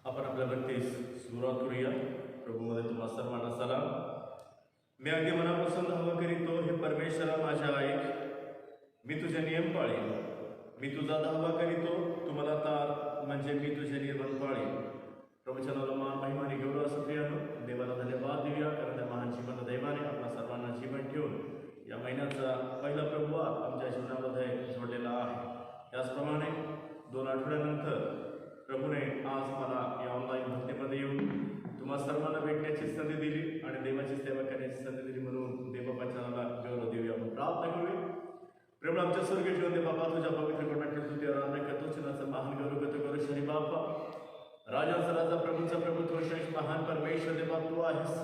आपण आपल्या भक्तीस सुरुवात करूया. प्रभूमध्ये तुम्हा सर्वांना सलाम. मी अगदी मनापासून धावा करीतो, हे परमेश्वरा माझ्या ऐक. मी तुझे नियम पाळीन. मी तुझा धावा करीतो, तुम्हाला तार म्हणजे मी तुझे निर्बंध पाळीन. प्रवचनाला मान महिमाने गौरव असं प्रियानो देवाला धन्यवाद देऊया, कारण त्या महान श्रीमंत देवाने आपल्या सर्वांना जीवन ठेवून या महिन्याचा पहिला प्रभुवार आमच्या जीवनामध्ये जोडलेला आहे. त्याचप्रमाणे 2 आठवड्यानंतर प्रभूने आज मला या ऑनलाईन भक्तीमध्ये येऊन तुम्हा सर्वांना भेटण्याची संधी दिली आणि देवाची सेवा करण्याची संधी दिली, म्हणून देववचनाला गौरव देऊया. आपण प्रार्थना करूया. प्रभू आमच्या स्वर्गीय जीवन दे बाबा, तुझ्या पवित्र गुणांची स्तुती आराधना करतो. चिन्हाचा महान गौरव करतो. करू शनी बापा, राजाचा राजा, प्रभूचा प्रभू, तो श्रेष्ठ महान परमेश्वर देवा तू आहेस.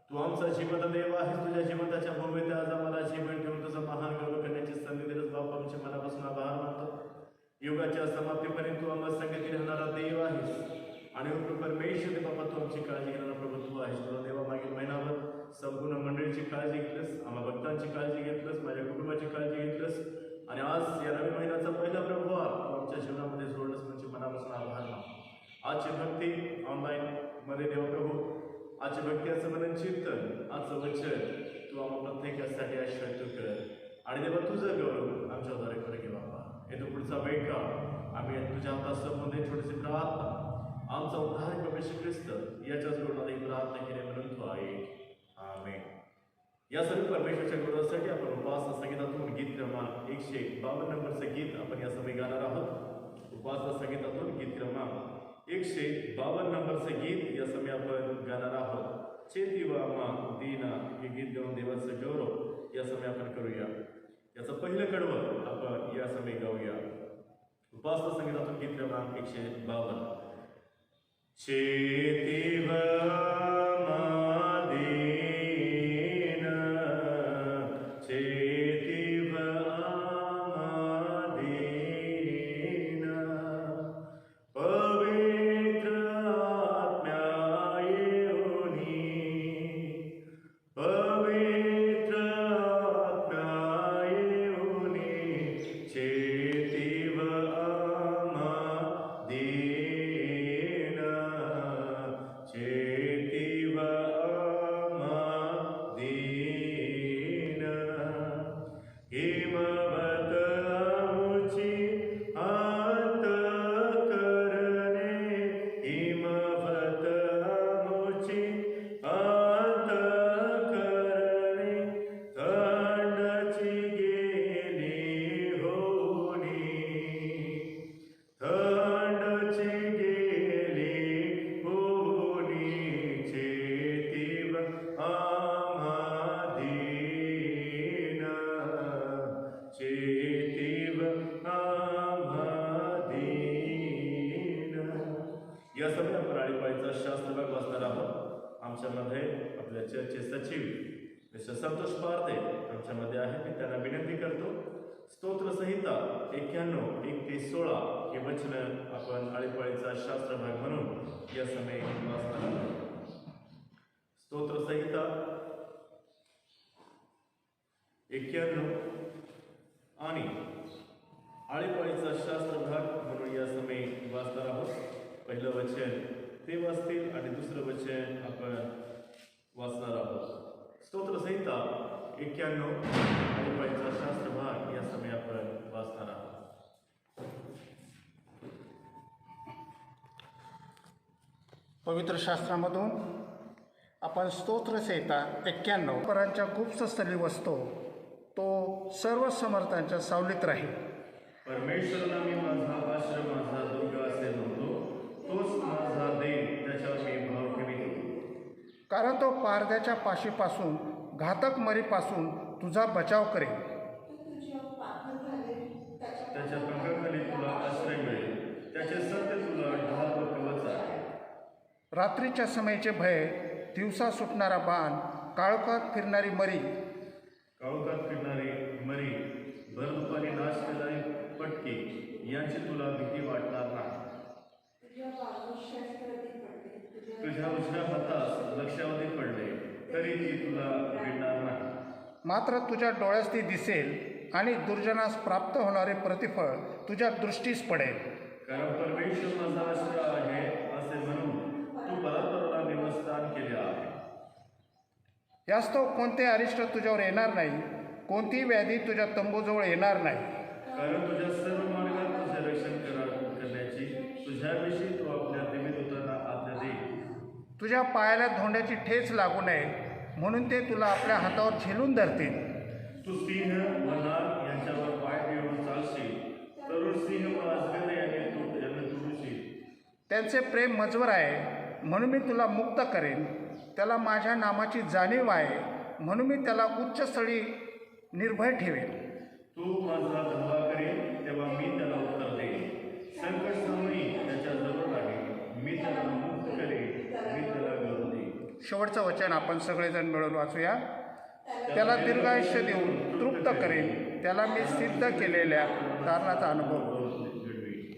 तू आमचा जिवंत देव आहेस. तुझ्या जिवंताच्या भूमीत आज आम्हाला जीवन ठेवून तुझा महान गौरव करण्याची संधी दिलीस बाबा. आमच्या मनापासून आभार मानतो. युगाच्या समाप्तीपर्यंत तू आम्हाला संगती राहणारा देव आहेस आणि परमेश्वर दे बाबा, तू आमची काळजी घेणारा प्रभू तू आहेस. तुला देवा मागील महिनाभर संपूर्ण मंडळीची काळजी घेतलंस, आम्हा भक्तांची काळजी घेतलंस, माझ्या कुटुंबाची काळजी घेतलंस आणि आज या नवीन महिन्याचा पहिला प्रभुवार तू आमच्या जीवनामध्ये जोडलंस, म्हणजे मनापासून आभार मानतो. आजची भक्ती ऑनलाईन मध्ये देव प्रभू, आजची भक्ती असं म्हणून चिंतन, आजचं वचन तू आम्हा प्रत्येकासाठी आश्वासन कर आणि देवा तुझं गौरव आमच्याद्वारे कर घे बाबा. येतो पुढचा वेळ का आम्ही तुझ्या हातात संबंधित छोटीशी प्रार्थना, आमचा उद्धार प्रभू ख्रिस्त याच्याच गुणाने प्रार्थना केली म्हणून तू आहे. आमेन. या सर्व परमेश्वरच्या गौरवासाठी आपण उपासना संगीतातून गीत क्रमांक 152 नंबरचं गीत आपण या समय गाणार आहोत. उपासना संगीतातून गीत क्रमांक 152 नंबरचं गीत या समय आपण गाणार आहोत. चेतीवा मा दीना हे गीत गाऊन देवाचं गौरव या समय आपण करूया. याचं पहिलं कडवं आपण या समय गाऊया. उपासना संगीतातून गीत क्रमांक 152. चेतीवा या समय आपण आळीपाळीचा शास्त्र भाग वाचणार आहोत. आमच्यामध्ये आपल्या चर्चचे सचिव मिस्टर संतोष पारदे आमच्यामध्ये आहे. मी त्यांना विनंती करतो, स्तोत्र संहिता 91, 1 ते 16 हे वचन आपण आळीपाळीचा शास्त्र भाग म्हणून या समय वाचणार आहोत. स्तोत्र संहिता 91 आणि आळीपाळीचा शास्त्र भाग म्हणून या समय वाचणार आहोत. पहिलं वचन ते वाचतील आणि दुसरं वचन आपण वाचणार आहोत. स्तोत्र संहिता 91 आळीपाळीचा शास्त्र भाग या समय आपण वाचणार आहोत. पवित्र शास्त्रामधून आपण स्तोत्र संहिता 91 परांच्या गुप्तस्थली वसतो, तो सर्व समर्थांच्या सावलीत राहील. परमेश्वराला मी माझा आश्रय, माझा दुर्ग असे म्हणतो, तोच माझा देव, त्याच्यावर मी भाव ठेवितो. कारण तो पारद्याच्या पाशीपासून, घातक मरीपासून तुझा बचाव करेल. त्याच्या पंखाखाली तुला आश्रय मिळेल, त्याचे सत्य तुला ढाल व कवच आहे. रात्रीच्या समयीचे भय, दिवसा सुटणारा बाण, काळोखात फिरणारी मरी, काळोखात फिरणारी मरी, भर दुपारी नाश केणारी पटकी यांची तुला भीती वाटणार नाही. तुझ्या उजव्या हातास लक्षावधी पडले तरी ती तुला भिडणार नाही. मात्र तुझ्या डोळ्यास ती दिसेल आणि दुर्जनास प्राप्त होणारे प्रतिफळ तुझ्या दृष्टीस पडेल. कारण परमेश्वर माझा आश्रय आहे असे म्हणून यास्तव कोणते अरिष्ट तुझ्यावर येणार नाही, कोणतीही व्याधी तुझ्या तंबूजवळ येणार नाही. कारण तुझ्या सर्व मार्गात तुझे रक्षण करण्याची तुझ्याविषयी तू आपल्या देवदूतांना आज्ञा दे. तुझ्या पायाला धोंड्याची ठेच लागू नये म्हणून ते तुला आपल्या हातावर झेलून धरतील. तू सिंह व नाग यांच्यावर पाय ठेवून चालशील, तरुण सिंह व अजगर यांना तुडशील. त्यांचे प्रेम मजवर आहे म्हणून मी तुला मुक्त करेन. त्याला माझ्या नामाची जाणीव आहे म्हणून मी त्याला उच्च स्थळी निर्भय ठेवेन. तू माझा धावा करेन तेव्हा मी त्याला उत्तर देईन. संकट समयी त्याच्या जवळ आहे, मी त्याला मुक्त करेन, मी त्याला गौरव देईन. शेवटचं वचन आपण सगळेजण मिळून वाचूया. त्याला दीर्घायुष्य देऊन तृप्त करेन, त्याला मी सिद्ध केलेल्या कारणाचा अनुभव.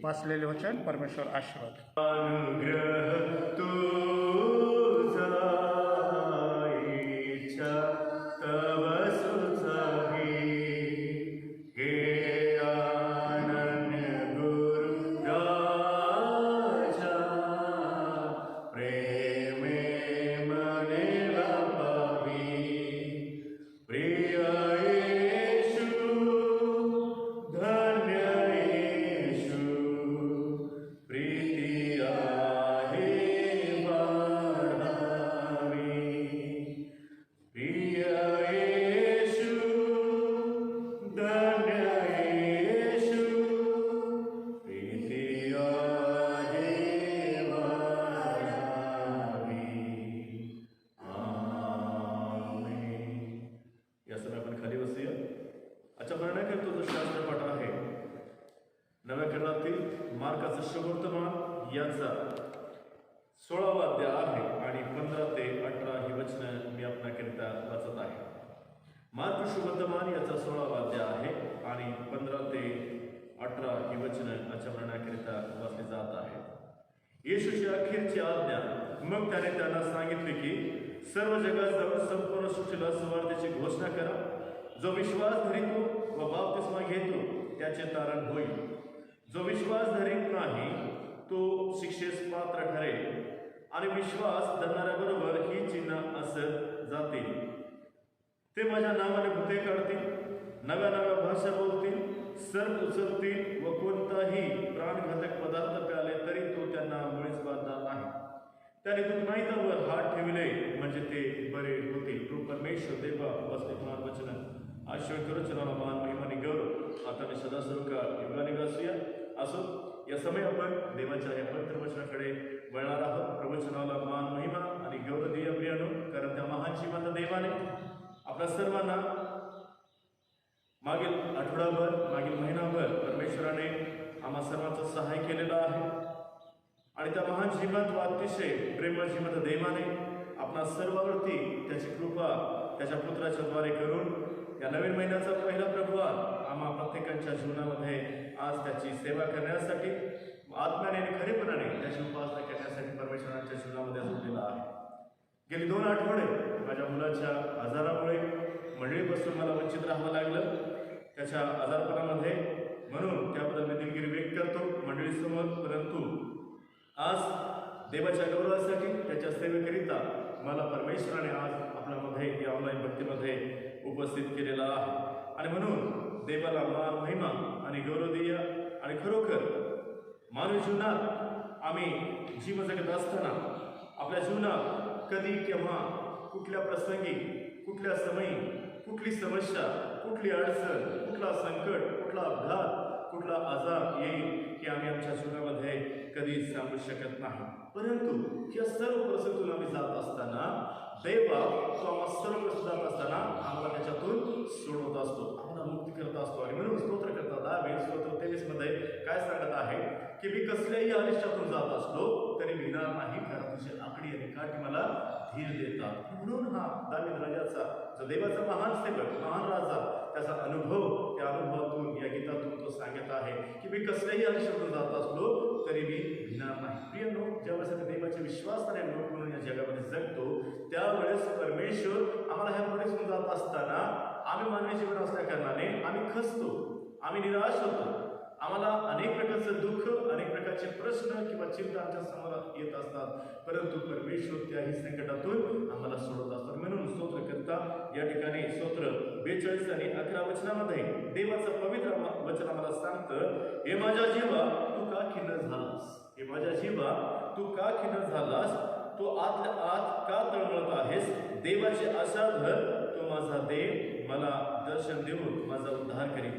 वाचलेले वचन परमेश्वर आशीर्वाद. अनुग्रह तुझा इच्छा तव सुचावी, हे अनन्य गुरु राजा, प्रेमे मने लपावी. प्रिय येशू, धन्य येशू, प्रीती आहे वाढावी. प्रिय येशू, धन्य येशू, प्रीती आहे वाढावी. आमेन. या समय आपण खाली बसूया. आजच्या वर्णनाकरता जो शास्त्रपाठ आहे नव्या करारातील मार्काचा शुभवर्तमान याचा 16वा अध्याय आहे आणि 15 ते 18 ही वचनं मी आपणाकरिता वाचत आहे. मार्क शुभवर्तमान याचा 16वा अध्याय आहे आणि 15 ते 18 ही वचनं आजच्या वर्णनाकरिता वाचली जात आहे. येशूची अखेरची आज्ञा. मग त्याने त्यांना सांगितले की सर्व जगात जाऊन संपूर्ण सृष्टीला सुवार्तेची घोषणा करा. जो विश्वास धरितो व बाप्तिस्मा घेतो त्याचे तारण होईल. जो विश्वास धरीत नाही तो शिक्षेस पात्र ठरेल. आणि विश्वास धरणाऱ्याबरोबर ही चिन्ह असत जातील. ते माझ्या नावाने भूते काढतील, नव्या नव्या भाषा बोलतील, सर्प उचलतील व कोणताही प्राणघातक पदार्थ प्याले तरी तो त्यांना मुळीच बाधणार नाही. त्याने दुखनाईतावर हात ठेवले म्हणजे ते बरे होतील. तो परमेश्वर देवा वचन आश्रय करू चला मान महिमानी गौरव आता मी सदा सर्व का युगाने वाचूया. असो या समय आपण देवाच्या या पवित्र वचनाकडे वळणार आहोत. प्रवचनाला मान महिमा आणि गौरव देय प्रियानो, कारण त्या महान श्रीमंत देवाने आपल्या सर्वांना मागील आठवडाभर मागील महिनाभर परमेश्वराने आम्हा सर्वांचं सहाय्य केलेलं आहे. आणि त्या महान श्रीमंत व अतिशय प्रेमळ श्रीमंत देवाने आपणा सर्वावरती त्याची कृपा त्याच्या पुत्राच्या द्वारे करून या नवीन महिन्याचा पहिला प्रभाव आम्हा प्रत्येकाच्या जीवनामध्ये आज त्याची सेवा करण्यासाठी आत्म्याने आणि खरेपणाने त्याची उपासना करण्यासाठी परमेश्वराच्या जीवनामध्ये जोडलेला आहे. गेली 2 आठवडे माझ्या मुलाच्या आजारामुळे मंडळीपासून मला वंचित राहावं लागलं त्याच्या आजारपणामध्ये, म्हणून त्याबद्दल मी दिलगिरी व्यक्त करतो मंडळीसमोर. परंतु आज देवाच्या गौरवासाठी त्याच्या सेवेकरिता मला परमेश्वराने आज आपल्यामध्ये या ऑनलाईन भक्तीमध्ये उपस्थित केलेला आहे. आणि म्हणून देवाला मान महिमा आणि गौरव देय. आणि खरोखर मानवी जीवनात आम्ही जीवन जगत असताना आपल्या जीवनात कधी केव्हा कुठल्या प्रसंगी कुठल्या समयी कुठली समस्या कुठली अडचण कुठला संकट कुठला अपघात कुठला आजार येईल की आम्ही आमच्या जीवनामध्ये कधीच सांगू शकत नाही. परंतु या सर्व प्रसंगातून आम्ही जात असताना देवा तो आम्हा सर्व प्रसंग जात असताना आम्हाला त्याच्यातून सोडवत असतो, आम्हाला मुक्ती करत असतो. आणि म्हणून स्तोत्र करता दावीद स्तोत्र 23 मध्ये काय सांगत आहे की मी कसल्याही अनिष्टातून जात असलो तरी भिणार नाही, कारण तुझी आकडी आणि काठी मला धीर देतात. म्हणून हा दावीद राजाचा जो देवाचा महान सेवक महान राजा त्याचा अनुभव त्या अनुभवातून या गीतातून तो सांगत आहे की मी कसल्याही अनिष्टातून जात असलो तरी मी भिणार नाही. प्रियनो, ज्यावेळेस आपण देवाचे विश्वासाने लोक म्हणून या जगामध्ये जगतो त्यावेळेस परमेश्वर आम्हाला ह्या परिस्थितीतून जात असताना आम्ही मानवी जीवन असल्या कारणाने आम्ही खचतो, आम्ही निराश होतो, आम्हाला अनेक प्रकारचं दुःख, अनेक प्रकारचे प्रश्न किंवा चिंता आमच्या समोर येत असतात, परंतु परमेश्वर त्याही संकटातून आम्हाला सोडत असतात. म्हणून स्तोत्रकर्ता या ठिकाणी स्तोत्र 42 आणि 11 वचनामध्ये देवाचं पवित्र वचन आम्हाला सांगतं, हे माझ्या जीवा तू का खिन्न झालास, हे माझ्या जीवा तू का खिन्न झालास, तू आतल्या आत का तळमळत आहेस, देवाची आशा धर, तो माझा देव मला दर्शन देऊन माझा उद्धार करीत.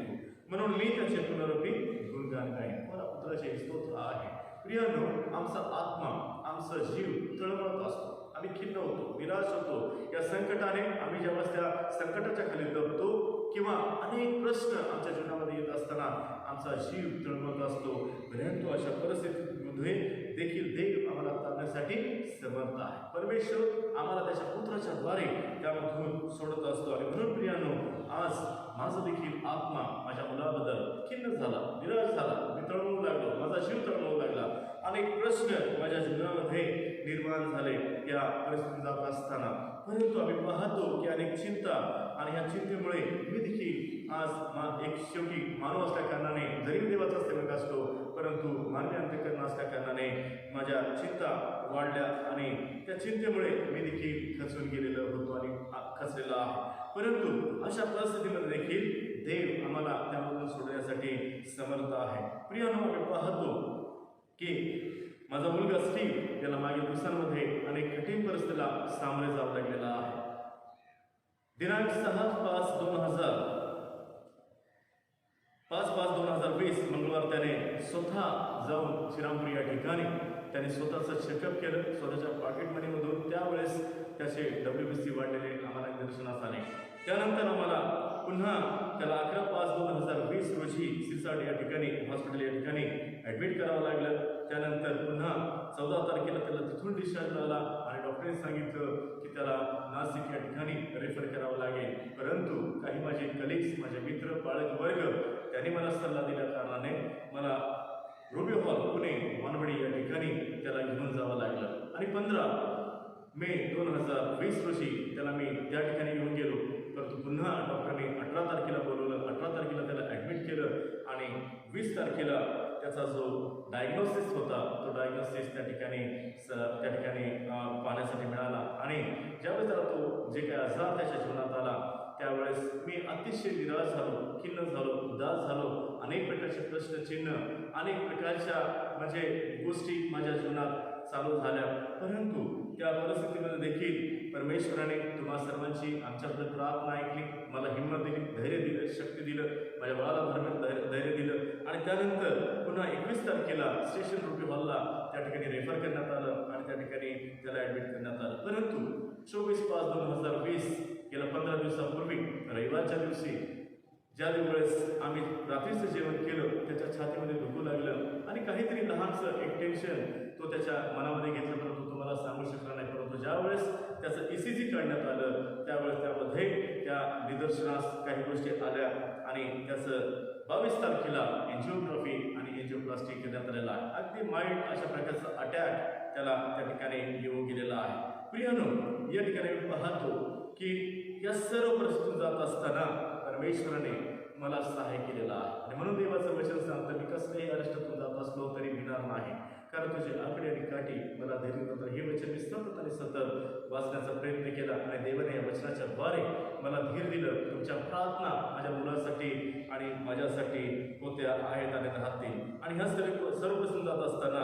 म्हणून मी त्याचे पुनरुक्ती गुणगान गाईन. मला पुत्राचे स्तोत्र आहे. प्रियानो, आमचा आत्मा, आमचा जीव तळमळत असतो, आम्ही खिन्न होतो, निराश होतो. या संकटाने आम्ही जेव्हा त्या संकटाच्या खाली दबतो किंवा अनेक प्रश्न आमच्या जीवनामध्ये येत असताना आमचा जीव तळमळत असतो, परंतु अशा परिस्थितीमध्ये देखील देव आम्हाला तारण्यासाठी समर्थ आहे. परमेश्वर आम्हाला त्याच्या पुत्राच्या द्वारे त्यामधून सोडत असतो. आणि म्हणून प्रियानो, आज माझा देखील आत्मा माझ्या मुलाबद्दल खिन्न झाला, निराश झाला, मी तळमळू लागलो, माझा जीव तळमळू लागला. अनेक प्रश्न माझ्या जीवनामध्ये निर्माण झाले या परिस्थितीत जात असताना, परंतु आम्ही पाहतो की अनेक चिंता आणि ह्या चिंतेमुळे मी देखील आज एक शेवटी मानव असल्या कारणाने, जरी देवाचा सेवक असतो, परंतु मानवी अंतःकरण असल्या कारणाने माझ्या चिंता वाढल्या आणि त्या चिंतेमुळे मी देखील खचून गेलेलो होतो आणि खचलेला आहे. परंतु अशा परिस्थितीमध्ये देखील देव आम्हाला त्यामधून सोडण्यासाठी समर्थ आहे. प्रियानो, आम्ही पाहतो की माझा मुलगा स्टीव याला मागील दिवसांमध्ये अनेक कठीण परिस्थितीला सामोरे जावं लागलेला आहे. दिनांक 6/5/2020 मंगळवार त्याने स्वतः जाऊन श्रीरामपूर या ठिकाणी त्याने स्वतःचं चेकअप केलं, स्वतःच्या पॉकेट मनीमधून. त्यावेळेस त्याचे WBC वाढलेले आम्हाला निदर्शनास आले. त्यानंतर आम्हाला पुन्हा त्याला 11/5/2020 रोजी सिरसाट या ठिकाणी हॉस्पिटल या ठिकाणी ॲडमिट करावं लागलं. त्यानंतर पुन्हा 14 तारखेला त्याला तिथून डिस्चार्ज झाला आणि डॉक्टरांनी सांगितलं की त्याला नाशिक या ठिकाणी रेफर करावं लागेल. परंतु काही माझे कलिग्स, माझे मित्र, पालक वर्ग त्यांनी मला सल्ला दिल्या कारणाने मला रुबी हॉल पुणे मानवडी या ठिकाणी त्याला घेऊन जावं लागलं. आणि 15 मे 2020 रोजी त्याला मी त्या ठिकाणी घेऊन गेलो. परंतु पुन्हा डॉक्टरांनी 18 तारखेला बोलवलं, 18 तारखेला त्याला ॲडमिट केलं आणि 20 तारखेला त्याचा जो डायग्नोसिस होता तो डायग्नोसिस त्या ठिकाणी पाहण्यासाठी मिळाला. आणि ज्यावेळेस त्याला तो जे काही आजार त्याच्या जीवनात आला त्यावेळेस मी अतिशय निराश झालो, खिन्न झालो, उदास झालो. अनेक प्रकारचे प्रश्नचिन्ह, अनेक प्रकारच्या गोष्टी माझ्या जीवनात चालू झाल्या. परंतु त्या परिस्थितीमध्ये देखील परमेश्वराने तुम्हा सर्वांची आमच्याबद्दल प्रार्थना ऐकली, मला हिंमत दिली, धैर्य दिलं, शक्ती दिलं, माझ्या बाळाला भरभर धैर्य दिलं. आणि त्यानंतर पुन्हा 21 तारखेला स्टेशन रुपी हॉलला त्या ठिकाणी रेफर करण्यात आलं आणि त्या ठिकाणी त्याला ॲडमिट करण्यात आलं. परंतु 24/5/2020 गेल्या 15 दिवसापूर्वी रविवारच्या दिवशी ज्या वेळेस आम्ही रात्रीचं जेवण केलं त्याच्या छातीमध्ये दुखू लागलं आणि काहीतरी लहानसं एक टेन्शन तो त्याच्या मनामध्ये घेतलं, परंतु तुम्हाला सांगू शकला नाही. परंतु ज्यावेळेस त्याचं ECG काढण्यात आलं त्यावेळेस त्यामध्ये त्या निदर्शनास काही गोष्टी आल्या आणि त्याचं 22 तारखेला एन्जिओग्राफी आणि एन्जिओप्लास्टी करण्यात आलेला आहे. अगदी माइल्ड अशा प्रकारचा अटॅक त्याला त्या ठिकाणी येऊन गेलेला आहे. प्रियानो, या ठिकाणी मी पाहतो की या सर्व परिस्थितीतून जात असताना परमेश्वराने मला सहाय्य केलेला आहे. आणि म्हणून देवाचं वचन सांगतं, मी कसल्याही अरिष्टातून जात असलो तरी भिणार नाही, कारण तुझे आकडे आणि काठी मला धैर्य देतात. हे वचन मी सतत आणि सतत वाचण्याचा प्रयत्न केला आणि देवाने या वचनाच्या द्वारे मला धीर दिलं. तुमच्या प्रार्थना माझ्या मुलासाठी आणि माझ्यासाठी होत्या, आहेत आणि राहतील. आणि ह्या सर्व प्रश्न जात असताना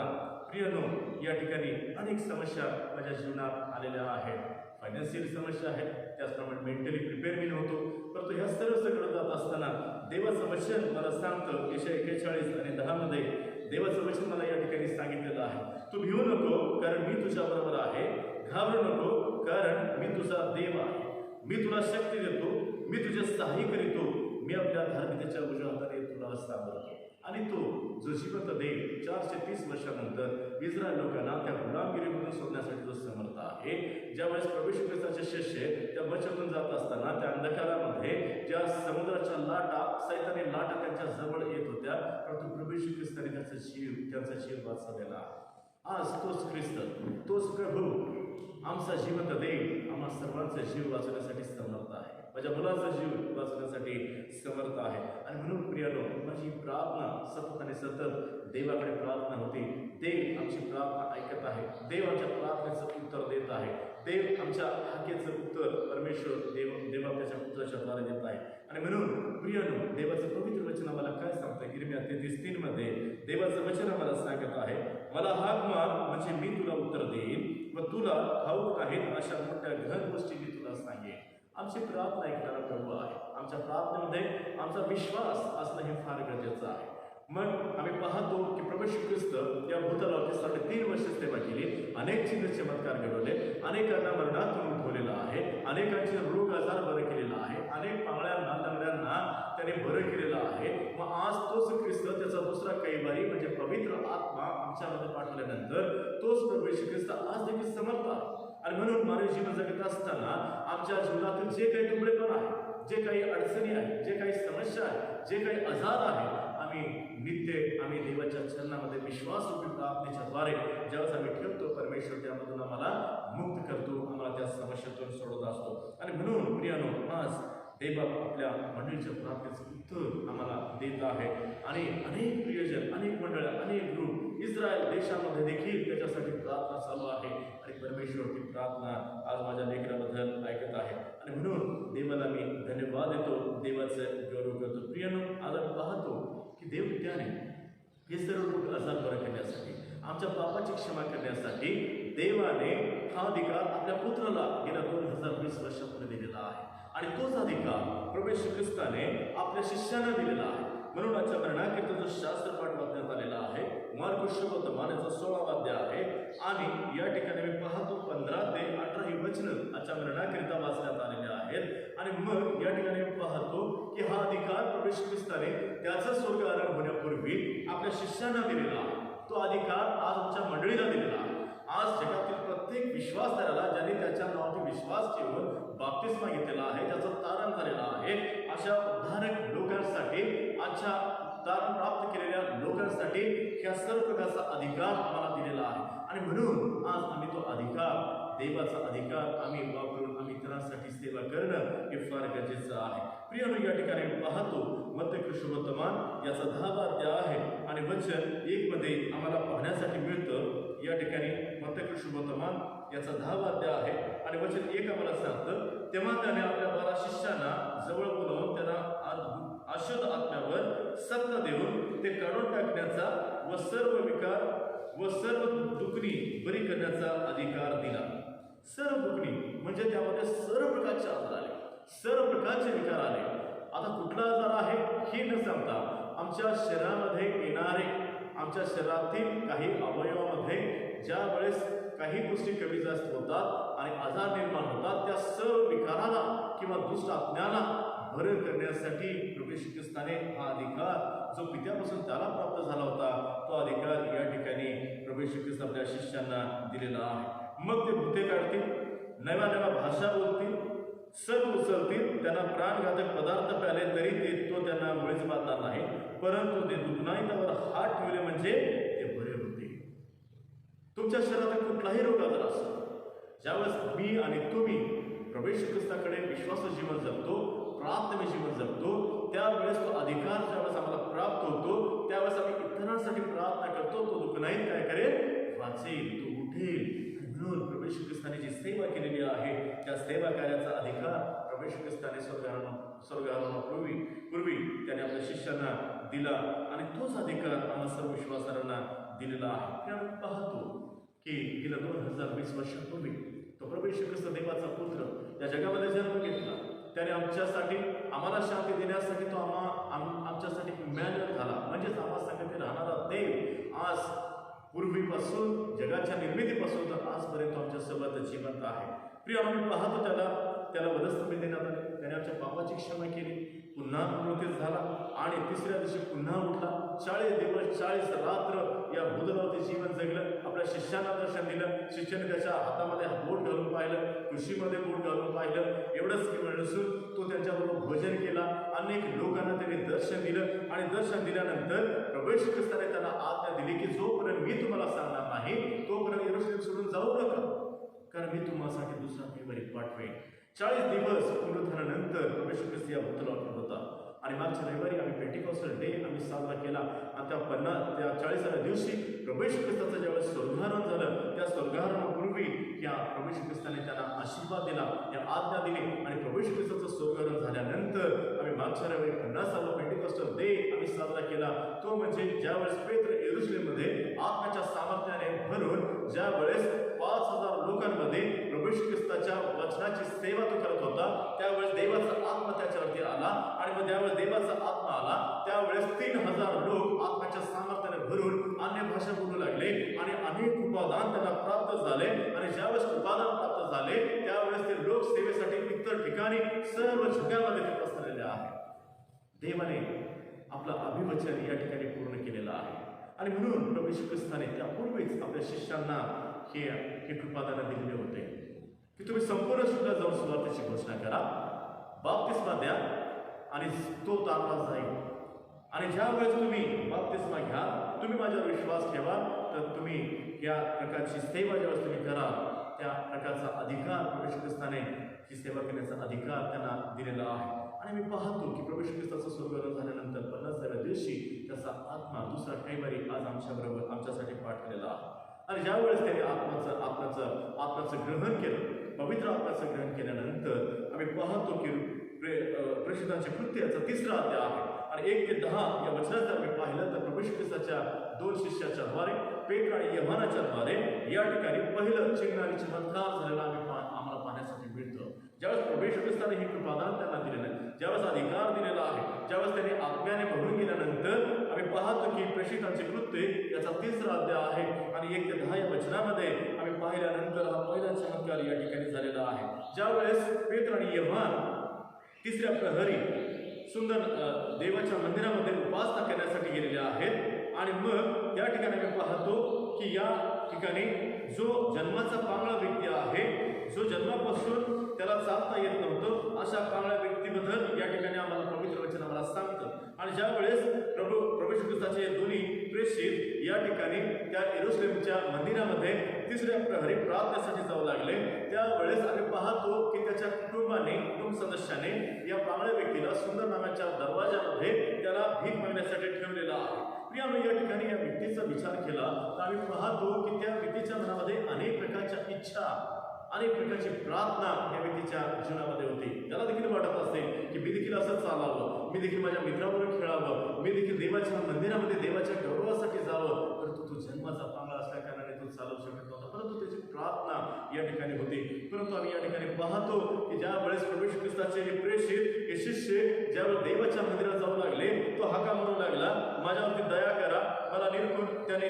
प्रियनो, या ठिकाणी अनेक समस्या माझ्या जीवनात आलेल्या आहेत. फायनान्शियल समस्या आहेत, त्याचप्रमाणे मेंटली प्रिपेअर मी नव्हतो. परंतु ह्या सर्व सगळं जात असताना देवाचं वचन मला सांगतं, यशया 41 आणि 10 मध्ये देवाचं वचन मला या ठिकाणी सांगितलेलं आहे, तू भिवू नको कारण मी तुझ्या बरोबर आहे, घाबरू नको कारण मी तुझा देव आहे, मी तुला शक्ती देतो, मी तुझे सहाय्य करीतो, मी आपल्या धार्मिकतेच्या उजव्या हाताने तुला सांभाळतो. आणि तो जो जिवंत देव 430 वर्षानंतर इस्रायल लोकांना त्या गुलामगिरीमधून सोडण्यासाठी जो समर्थ आहे. ज्यावेळेस प्रभू येशू ख्रिस्ताचे शिष्य त्या बचतून जात असताना त्या अंधकारामध्ये ज्या समुद्राच्या लाटा, सैतानी लाटा त्यांच्या जवळ येत होत्या, परंतु प्रभू येशू ख्रिस्ताने त्यांचा जीव वाचवलेला. आज तोच ख्रिस्त, तोच प्रभू, आमचा जिवंत देव आम्हा सर्वांचा जीव वाचवण्यासाठी समर्थ आहे. माझ्या मुलाचा जीव वाचवण्यासाठी समर्थ आहे. आणि म्हणून प्रियानो, माझी प्रार्थना सतत आणि सतत देवाकडे प्रार्थना होती. देव आमची प्रार्थना ऐकत आहे. देव आमच्या प्रार्थनेचं उत्तर देत आहे. देव आमच्या हाकेचं उत्तर परमेश्वर देव त्याच्या पुत्राच्या द्वारे देत आहे. आणि म्हणून प्रियानो, देवाचं पवित्र वचन आम्हाला काय सांगतं? इर्मिया 33:3 मध्ये देवाचं वचन आम्हाला सांगत आहे, मला हाक मार म्हणजे मी तुला उत्तर देईन व तुला ठाऊक नाहीत अशा मोठ्या गहन गोष्टी मी तुला सांगेन. आमची प्रार्थना ऐकणारा प्रभू आहे. आमच्या प्रार्थनेमध्ये आमचा विश्वास असणं हे फार गरजेचं आहे. मग आम्ही पाहतो की प्रभू श्री ख्रिस्त या भूतलावरती 3.5 वर्ष सेवा केली. अनेक चिन्ह चमत्कार घडवले. अनेकांना मरणातून उठवलेलं आहे. अनेकांचे रोग आजार बरं केलेला आहे. अनेक पांगळ्यांना लंगड्यांना त्याने बरं केलेलं आहे. मग आज तोच ख्रिस्त त्याचा दुसरा कैवारी म्हणजे पवित्र आत्मा आमच्यामध्ये पाठवल्यानंतर तोच प्रभू श्री ख्रिस्त आज देखील समर्थ आहे. आणि म्हणून मानवी जीवन जगत असताना आमच्या जीवनातील जे काही दुबळेपण आहे, जे काही अडचणी आहे, जे काही समस्या आहे, जे काही आजार आहे, आम्ही देवाच्या चरणामध्ये विश्वासरूपी प्रार्थनेच्या द्वारे ज्यावेळेस आम्ही ठेवतो, परमेश्वर त्यामधून आम्हाला मुक्त करतो, आम्हाला त्या समस्येतून सोडत असतो. आणि म्हणून प्रियानो, आज देव आपल्या मंडळीच्या प्रार्थनेचं उत्तर आम्हाला देत आहे. आणि अनेक प्रियजन, अनेक मंडळ, अनेक ग्रुप इस्रायल देशामध्ये देखील त्याच्यासाठी प्रार्थना चालू आहे. आणि परमेश्वर ती प्रार्थना आज माझ्या लेकराबद्दल ऐकत आहे. आणि म्हणून देवाला मी धन्यवाद देतो, देवाचं गौरव करतो. प्रियानो, आज आम्ही पाहतो की देव त्याने हे सर्व लोक आजार बरं करण्यासाठी, आमच्या पापाची क्षमा करण्यासाठी देवाने हा अधिकार आपल्या पुत्राला गेल्या 2020 वर्षापूर्वी दिलेला आहे. आणि तोच अधिकार प्रभू येशू ख्रिस्ताने आपल्या शिष्यांना दिलेला आहे. म्हणून आजच्या मरणाकीर्तनाचं शास्त्रपाठ वाचण्यात आलेला आहे. मार्कुस शुभवर्तमान याचा 16वा अध्याय आहे. आणि या ठिकाणी मी पाहतो 15 ते 18 ही वचनं आजच्या मरणाकरिता वाचण्यात आलेले आहेत. आणि मग या ठिकाणी मी पाहतो की हा अधिकार प्रभू येशू ख्रिस्ताने त्याचा स्वर्ग आरोहण होण्यापूर्वी आपल्या शिष्यांना दिलेला आहे. तो अधिकार आज आमच्या मंडळीला दिलेला आहे. आज जगातील प्रत्येक विश्वासधाराला ज्यांनी त्याच्या नावाने विश्वास ठेवून बाप्तिस्मा घेतलेला आहे, ज्याचं तारण झालेलं आहे, अशा उद्धारक लोकांसाठी, आजच्या तारण प्राप्त केलेल्या लोकांसाठी ह्या सर्व प्रकारचा अधिकार आम्हाला दिलेला आहे. आणि म्हणून आज आम्ही तो अधिकार, देवाचा अधिकार आम्ही वापरून आम्ही इतरांसाठी सेवा करणं हे फार गरजेचं आहे. प्रियानो, या ठिकाणी पाहतो मत्ती शुभवर्तमान याचा 10वा अध्याय आहे. आणि वचन 1 मध्ये आम्हाला पाहण्यासाठी मिळतं. या ठिकाणी मत्ती शुभवर्तमान याचा 10वा अध्याय आहे. आणि वचन 1 आम्हाला सांगतं, तेव्हा त्याने आपल्या 12 शिष्यांना जवळ बोलावून त्यांना अशुद्ध आत्म्यावर सत्ता देऊन ते काढून टाकण्याचा व सर्व विकार व सर्व दुखणी बरी करण्याचा अधिकार दिला. सर्व दुखणी म्हणजे त्यामध्ये सर्व प्रकारचे आजार आले, सर्व प्रकारचे विकार आले. आता कुठला आजार आहे हे न सांगता आमच्या शरीरामध्ये येणारे, आमच्या शरीरातील काही अवयवामध्ये ज्या वेळेस काही गोष्टी कमी जास्त होतात आणि आजार निर्माण होतात, त्या सर्व विकाराला किंवा दुष्ट आत्म्याला बरं करण्यासाठी प्रभू येशू ख्रिस्ताने हा अधिकार जो पित्यापासून त्याला प्राप्त झाला होता, तो अधिकार या ठिकाणी प्रभू येशू ख्रिस्त आपल्या शिष्यांना दिलेला आहे. मग ते भूते काढतील, नव्या नव्या भाषा बोलतील, सर्व उचलतील, त्यांना प्राणघातक पदार्थ प्याले तरी तो त्यांना मुळीच बांधणार नाही, परंतु ते दुखनाईतावर हात ठेवले म्हणजे ते बरे होते. तुमच्या शरीरात कुठलाही रोग आजार असतो, ज्यावेळेस मी आणि तुम्ही प्रभू येशू ख्रिस्ताकडे विश्वासू जीवन जगतो, प्रार्थना जीवन जगतो, त्यावेळेस तो अधिकार ज्यावेळेस आम्हाला प्राप्त होतो, त्यावेळेस आम्ही इतरांसाठी प्रार्थना करतो. तो दुखनाईत काय करेल? वाचेल, तो उठेल. म्हणून प्रभू येशू ख्रिस्ताने जी सेवा केलेली आहे, त्या सेवा कार्याचा अधिकार प्रभू येशू ख्रिस्ताने पूर्वी त्याने आपल्या शिष्यांना दिला. आणि तोच अधिकार आम्हाला सर्व विश्वासांना दिलेला आहे. आपण पाहतो की गेल्या 2020 वर्षापूर्वी तो प्रभू येशू ख्रिस्त देवाचा पुत्र या जगामध्ये जन्म घेतला. त्याने आमच्यासाठी, आम्हाला शांती देण्यासाठी तो आमच्यासाठी इमॅन्युअल झाला, म्हणजेच आम्हा संगती राहणारा देव आज पूर्वीपासून, जगाच्या निर्मितीपासून तर आजपर्यंत आमच्यासोबत जिवंत आहे. प्रिय, आम्ही पाहतो त्याला वधस्तंभी देण्यात आले, त्याने आमच्या पापाची क्षमा केली, पुन्हा पुनरुत्थित झाला आणि तिसऱ्या दिवशी पुन्हा उठला. 40 दिवस 40 रात्र या भूतलावरती जीवन जगलं, आपल्या शिष्यांना दर्शन दिलं, शिष्याने त्याच्या हातामध्ये बोट घालून पाहिलं, कुशीमध्ये बोट घालून पाहिलं. एवढंच केवळ नसून तो त्यांच्याबरोबर भोजन केला, अनेक लोकांना त्यांनी दर्शन दिलं. आणि दर्शन दिल्यानंतर प्रभू येशू ख्रिस्ताने त्यांना आज्ञा दिली की जोपर्यंत मी तुम्हाला सांगणार नाही तोपर्यंत यरूशलेम सोडून जाऊ नका, कारण मी तुम्हासाठी दुसरा कैवारी पाठवेन. 40 दिवस पूर्ण झाल्यानंतर प्रभू येशू ख्रिस्त या भूतलावर होता. आणि मागच्या रविवारी आम्ही पेंटिकॉस्टल डे आम्ही साजरा केला. आणि त्या 40व्या दिवशी प्रभू येशू ख्रिस्ताचं ज्यावेळेस स्वर्गारोहण झालं, त्या स्वर्गारोहणापूर्वी या प्रभू येशू ख्रिस्ताने त्यांना आशीर्वाद दिला, या आज्ञा दिली. आणि प्रभू येशू ख्रिस्ताचं स्वर्गारोहण झाल्यानंतर आम्ही मागच्या रविवारी 50वा पेंटिकॉस्टल डे आम्ही साजरा केला. तो म्हणजे ज्यावेळेस पेत्र यरूशलेममध्ये आत्म्याच्या सामर्थ्याने भरून ज्यावेळेस 5,000 लोकांमध्ये प्रभू येशू ख्रिस्ताच्या वचनाची सेवा तो करत होता, त्यावेळेस देवाचा आत्मा त्याच्यावरती आला. आणि मग ज्यावेळेस देवाचा आत्मा आला त्यावेळेस 3,000 लोक आत्म्याच्या सामर्थ्याने भरून अन्य भाषा बोलू लागले आणि अनेक उपादान त्यांना प्राप्त झाले. आणि ज्यावेळेस उपादान प्राप्त झाले त्यावेळेस ते लोक सेवेसाठी इतर ठिकाणी सर्व जगामध्ये ते पसरलेले आहेत. देवाने आपलं अभिवचन या ठिकाणी पूर्ण केलेलं आहे. आणि म्हणून प्रभू येशू ख्रिस्ताने त्यापूर्वीच आपल्या शिष्यांना हे कृपादान दिलेले होते की तुम्ही संपूर्ण सुद्धा जाऊन सुवार्तेची घोषणा करा, बाप्तिस्मा द्या आणि तो तारला जाईल. आणि ज्या वेळेस तुम्ही बाप्तिस्मा घ्या, तुम्ही माझ्यावर विश्वास ठेवा, तर तुम्ही या प्रकारची सेवा ज्यावेळेस तुम्ही कराल त्या प्रकारचा अधिकार प्रभू येशू ख्रिस्ताने ही सेवा करण्याचा अधिकार त्यांना दिलेला आहे. आणि मी पाहतो की प्रभू येशू ख्रिस्ताचं स्वर्गारोहण झाल्यानंतर 50व्या दिवशी त्याचा आत्मा दुसरा कैवारी आज आमच्याबरोबर आमच्यासाठी पाठवलेला आहे. आणि ज्यावेळेस त्याने आत्म्याचं ग्रहण केलं, पवित्र आत्म्याचं ग्रहण केल्यानंतर आम्ही पाहतो की प्रेषितांचे कृत्याचा 3रा अध्याय आहे. आणि 1 ते 10 या वचनात आम्ही पाहिलं तर प्रभू येशू ख्रिस्ताच्या 2 शिष्याच्या द्वारे, पेत्र आणि योहानाच्या द्वारे या ठिकाणी पहिलं चिन्ह आणि चमत्कार झालेला आम्हाला पाहण्यासाठी मिळतं. ज्यावेळेस प्रभू येशू ख्रिस्ताने हे कृपादान त्यांना दिलेलं आहे, ज्यावेळेस अधिकार दिलेला आहे, ज्यावेळेस त्यांनी आत्म्याने भरून गेल्यानंतर आम्ही पाहतो की प्रेषितांचे कृत्य याचा 3रा अध्याय आहे. आणि 1 ते 10 या वचनामध्ये आम्ही पाहिल्यानंतर हा पहिला चमत्कार या ठिकाणी झालेला आहे. ज्यावेळेस पेत्र आणि योहान 3ऱ्या प्रहरी सुंदर देवाच्या मंदिरामध्ये उपासना करण्यासाठी गेलेले आहेत. आणि मग त्या ठिकाणी आम्ही पाहतो की या ठिकाणी जो जन्माचा पांगळा व्यक्ती आहे, जो जन्मापासून त्याला चालता येत नव्हतं, अशा पांगळ्या व्यक्तीबद्दल या ठिकाणी आम्हाला पवित्र वचन आम्हाला सांगतं. आणि ज्या वेळेस प्रभू येशू ख्रिस्ताचे दोन्ही प्रेषित या ठिकाणी त्या यरूशलेमच्या मंदिरामध्ये 3ऱ्या प्रहरी प्रार्थनेसाठी जाऊ लागले, त्यावेळेस आम्ही पाहतो की त्याच्या कुटुंब सदस्याने या पांगळ्या व्यक्तीला सुंदर नामाच्या दरवाजामध्ये त्याला भीक मागण्यासाठी ठेवलेला आहे. प्रियानो, या ठिकाणी या व्यक्तीचा विचार केला तर आम्ही पाहतो की त्या व्यक्तीच्या मनामध्ये अनेक प्रकारच्या इच्छा, अनेक प्रकारची प्रार्थना या व्यक्तीच्या जीवनामध्ये होती. त्याला देखील वाटत असेल की मी देखील असं चालावं, मी देखील माझ्या मित्राबरोबर खेळावं, मी देखील देवाच्या मंदिरामध्ये देवाच्या गौरवासाठी जावं. परंतु तो जन्माचा पांगळा असल्या कारणाने तो चालू शकत नव्हता, परंतु त्याची प्रार्थना या ठिकाणी होती. परंतु आम्ही या ठिकाणी पाहतो की ज्या वेळेस प्रभू येशू ख्रिस्ताचे हे प्रेषित हे शिष्य ज्यावेळेस देवाच्या मंदिरात जाऊ लागले, तो हाका म्हणू लागला, माझ्यावरती दया करा, मला निरखून. त्यांनी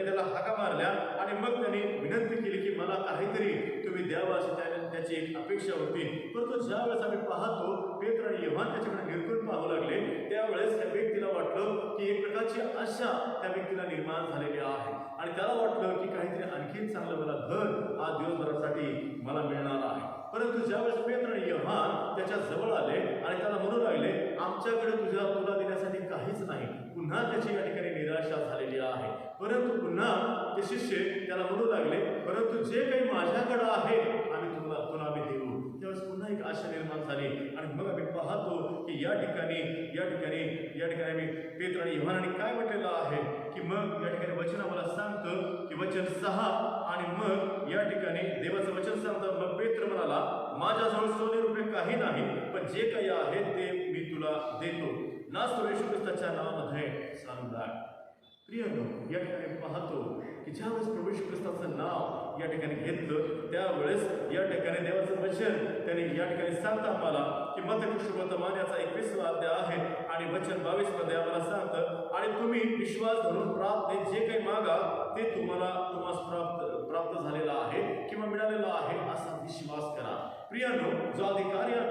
त्याला हाका मारल्या आणि मग त्यांनी विनंती केली की मला काहीतरी तुम्ही द्यावं, अशी त्याची एक अपेक्षा होती. परंतु ज्यावेळेस आम्ही पाहतो पेत्र आणि योहान त्याच्याकडे निरखून पाहू लागले, त्यावेळेस त्या व्यक्तीला वाटलं की एक प्रकारची आशा त्या व्यक्तीला निर्माण झालेली आहे. आणि त्याला वाटलं की काहीतरी आणखीन चांगलं मला घर आज दिवसभरासाठी मला मिळणार आहे. परंतु ज्यावेळेस पेत्र आणि योहान त्याच्या जवळ आले आणि त्याला म्हणू लागले, आमच्याकडे तुला देण्यासाठी काहीच नाही, पुन्हा त्याची या ठिकाणी निराशा झालेली आहे. परंतु पुन्हा ते शिष्य त्याला म्हणू लागले, परंतु जे काही माझ्याकडे आहे आम्ही तुला आम्ही देऊ. त्यावेळेस पुन्हा एक आशा निर्माण झाली. आणि मग आम्ही पाहतो की या ठिकाणी आम्ही पेत्र आणि योहानाने काय म्हटलेलं आहे की मग या ठिकाणी वचन आम्हाला सांगतं की वचन 6 आणि मग या ठिकाणी देवाचं वचन सांगतं, मग पेत्र म्हणाला, माझ्याजवळ सोने रुपये काही नाही, पण जे काही आहे ते मी तुला देतो, नाच येशू ख्रिस्ताच्या नावामध्ये चालू लाग. प्रियानो, या ठिकाणी पाहतो की ज्यावेळेस प्रभू येशू ख्रिस्ताचं नाव या ठिकाणी घेतलं, त्यावेळेस या ठिकाणी देवाचं वचन त्याने या ठिकाणी सांगतं आम्हाला की मत्ती शुभवर्तमान याचा 21वा अध्याय आहे आणि वचन 22 मध्ये आम्हाला सांगतं, आणि तुम्ही विश्वास धरून प्रार्थने जे काही मागा ते तुम्हाला प्राप्त झालेला आहे किंवा मिळालेला आहे असा विश्वास करा. प्रियानो, जो अधिकार या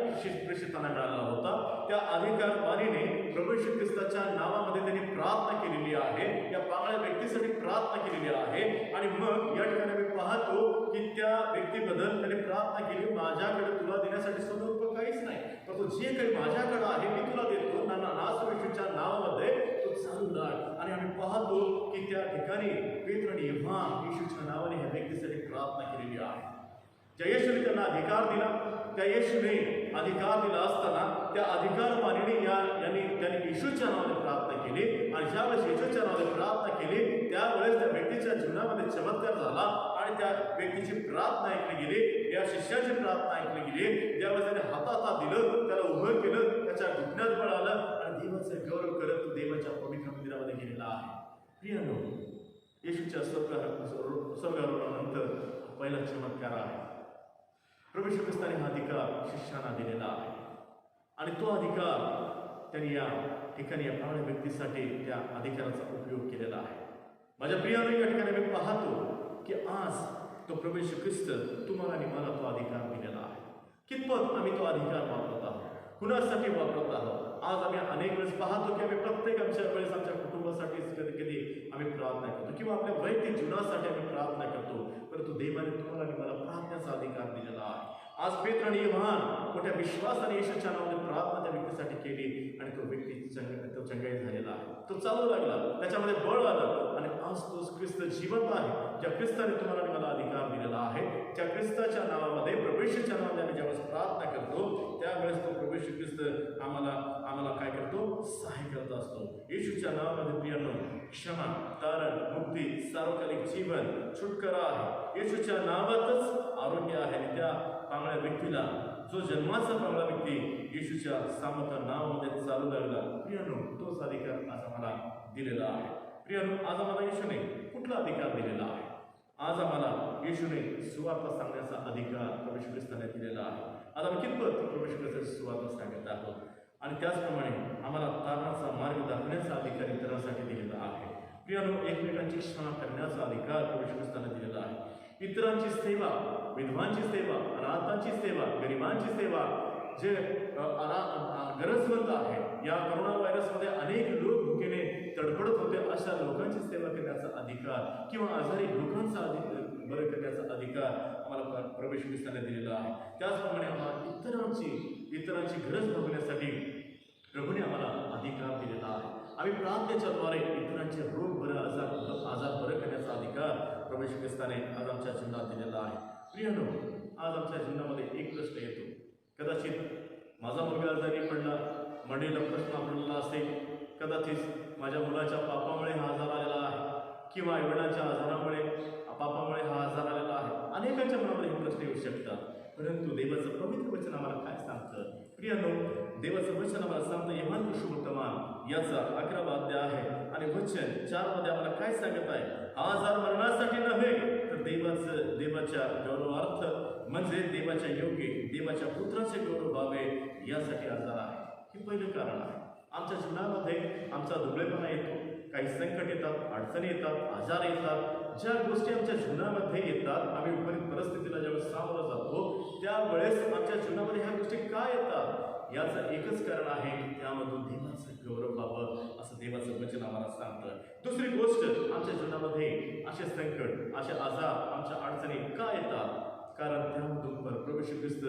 प्रेषितांना मिळाला होता, त्या अधिकारवाणीने प्रभू येशू ख्रिस्ताच्या नावामध्ये त्यांनी प्रार्थना केलेली आहे, या पांगळ्या व्यक्तीसाठी प्रार्थना केलेली आहे. आणि मग या ठिकाणी आम्ही पाहतो की त्या व्यक्तीबद्दल त्याने प्रार्थना केली, माझ्याकडे तुला देण्यासाठी सोनं काहीच नाही, परंतु जे काही माझ्याकडे आहे मी तुला देतो, नासरेत येशूच्या नावामध्ये तो चालू लाग. आणि आम्ही पाहतो की त्या ठिकाणी पेत्र आणि योहान येशूच्या नावाने ह्या व्यक्तीसाठी प्रार्थना केलेली आहे. ज्या येशूने त्यांना अधिकार दिला, त्या येशूने अधिकार दिला असताना त्या अधिकारवाणीने त्यांनी येशूच्या नावाने प्रार्थना केली आणि ज्यावेळेस येशूच्या नावाने प्रार्थना केली त्यावेळेस त्या व्यक्तीच्या जीवनामध्ये चमत्कार झाला आणि त्या व्यक्तीची प्रार्थना ऐकली गेली, या शिष्याची प्रार्थना ऐकली गेली. ज्यावेळेस त्याने हातात दिलं, त्याला उभं केलं, त्याच्या घुटण्यात बळ आलं आणि देवाचे गौरव करत तो देवाच्या पवित्र मंदिरामध्ये गेलेला आहे. प्रियानो, येशूच्या स्वर्गारोहणानंतर पहिला चमत्कार आहे. प्रभू येशू ख्रिस्ताने हा अधिकार शिष्यांना दिलेला आहे आणि तो अधिकार त्यांनी या ठिकाणी या पावण्या व्यक्तीसाठी त्या अधिकाराचा उपयोग केलेला आहे. माझ्या प्रियानो, या ठिकाणी मी पाहतो की आज तो प्रभू येशू ख्रिस्त तुम्हाला आणि मला तो अधिकार दिलेला आहे. कितपत आम्ही तो अधिकार वापरत आहोत, कुणासाठी वापरत आहोत? आज आम्ही अनेक वेळेस पाहतो की आम्ही प्रत्येक आमच्या वेळेस आमच्या कुटुंबासाठी कधी कधी आम्ही प्रार्थना करतो किंवा आपल्या वैयक्तिक जीवनासाठी आम्ही प्रार्थना करतो, परंतु देवाने तुम्हाला आणि मला प्रार्थनेचा अधिकार दिलेला आहे. आज पेत्र आणि योहान मोठ्या विश्वासाने येशूच्या नावाने प्रार्थना त्या व्यक्तीसाठी केली आणि तो व्यक्ती तो चंगाई झालेला आहे, तो चालू लागला, त्याच्यामध्ये बळ आलं आणि आज तो ख्रिस्त जिवंत आहे. ज्या ख्रिस्ताने तुम्हाला आणि मला अधिकार दिलेला आहे, त्या ख्रिस्ताच्या नावामध्ये प्रभू येशूच्या नावाने आम्ही ज्यावेळेस प्रार्थना करतो त्यावेळेस तो प्रभू येशू ख्रिस्त आम्हाला काय करतो? सहाय्य करत असतो. येशूच्या नावामध्ये प्रियानो क्षमा, तारण, मुक्ती, सार्वकालिक जीवन, छुटकारा आहे. येशूच्या नावातच आरोग्य आहे आणि त्या पांगळ्या व्यक्तीला, जो जन्माचा पांगळा व्यक्ती येशूच्या सामर्थ नावामध्ये चालू लागला, प्रियानो तोच अधिकार आज आम्हाला दिलेला आहे. प्रियानो, आज आम्हाला येशूने कुठला अधिकार दिलेला आहे? आज आम्हाला येशूने सुवार्थ सांगण्याचा अधिकार प्रभू येशू ख्रिस्ताने दिलेला आहे. आज आम्ही कितपत प्रभू येशू ख्रिस्ताची सुवार्थ सांगत आहोत आणि त्याचप्रमाणे आम्हाला तारणाचा मार्ग दाखवण्याचा अधिकार इतरांसाठी दिलेला आहे. प्रियानो, एकमेकांची क्षमा करण्याचा अधिकार प्रभू येशू ख्रिस्ताने दिलेला आहे. इतरांची सेवा, विधवांची सेवा, अनाथांची सेवा, गरिबांची सेवा, जे गरजवंत आहे, या कोरोना व्हायरसमध्ये अनेक लोक भुकेने तडफडत होते, अशा लोकांची सेवा करण्याचा अधिकार किंवा आजारी लोकांचा बरं करण्याचा अधिकार आम्हाला प्रभू येशू ख्रिस्ताने दिलेला आहे. त्याचप्रमाणे आम्हाला इतरांची गरज भागवण्यासाठी प्रभूने आम्हाला अधिकार दिलेला आहे. आम्ही प्रार्थनेच्या द्वारे इतरांचे रोग आजार बरं करण्याचा अधिकार प्रभू येशू ख्रिस्ताने आज आमच्या जीवनात दिलेला आहे. प्रियानो, आज आमच्या जीवनामध्ये एक प्रश्न येतो. कदाचित माझा मुलगा आजारी पडला, मंडळीला प्रश्न आपल्याला असेल, कदाचित माझ्या मुलाच्या पापामुळे हा आजार आलेला आहे किंवा आईवडिलांच्या आजारामुळे पापामुळे हा आजार आलेला आहे. अनेकांच्या मनामध्ये हे प्रश्न येऊ शकतात. परंतु देवाचं पवित्र वचन आम्हाला काय सांगतं? प्रियानो, देवाचं वचन आम्हाला सांगतं, योहान सुवर्तमान याचा 11वा अध्याय आहे आणि वचन 4 मध्ये आम्हाला काय सांगत आहे? हा आजार मरणासाठी नव्हे तर देवाच्या गौरवार्थ म्हणजे देवाच्या योग्य, देवाच्या पुत्राचे गौरव व्हावे यासाठी आजार आहे. हे पहिलं कारण आहे. आमच्या जीवनामध्ये आमचा दुबळेपणा येतो, काही संकट येतात, अडचणी येतात, आजार येतात. ज्या गोष्टी आमच्या जीवनामध्ये येतात, आम्ही विपरीत परिस्थितीला ज्यावेळेस सामोरं जातो त्यावेळेस आमच्या जीवनामध्ये ह्या गोष्टी का येतात? याचं एकच कारण आहे की त्यामधून देवाचं गौरव व्हावं असं देवाचं वचन आम्हाला सांगतं. दुसरी गोष्ट, आमच्या जीवनामध्ये असे संकट, असे आजार, आमच्या अडचणी का येतात? कारण त्यामधून प्रभू येशू ख्रिस्त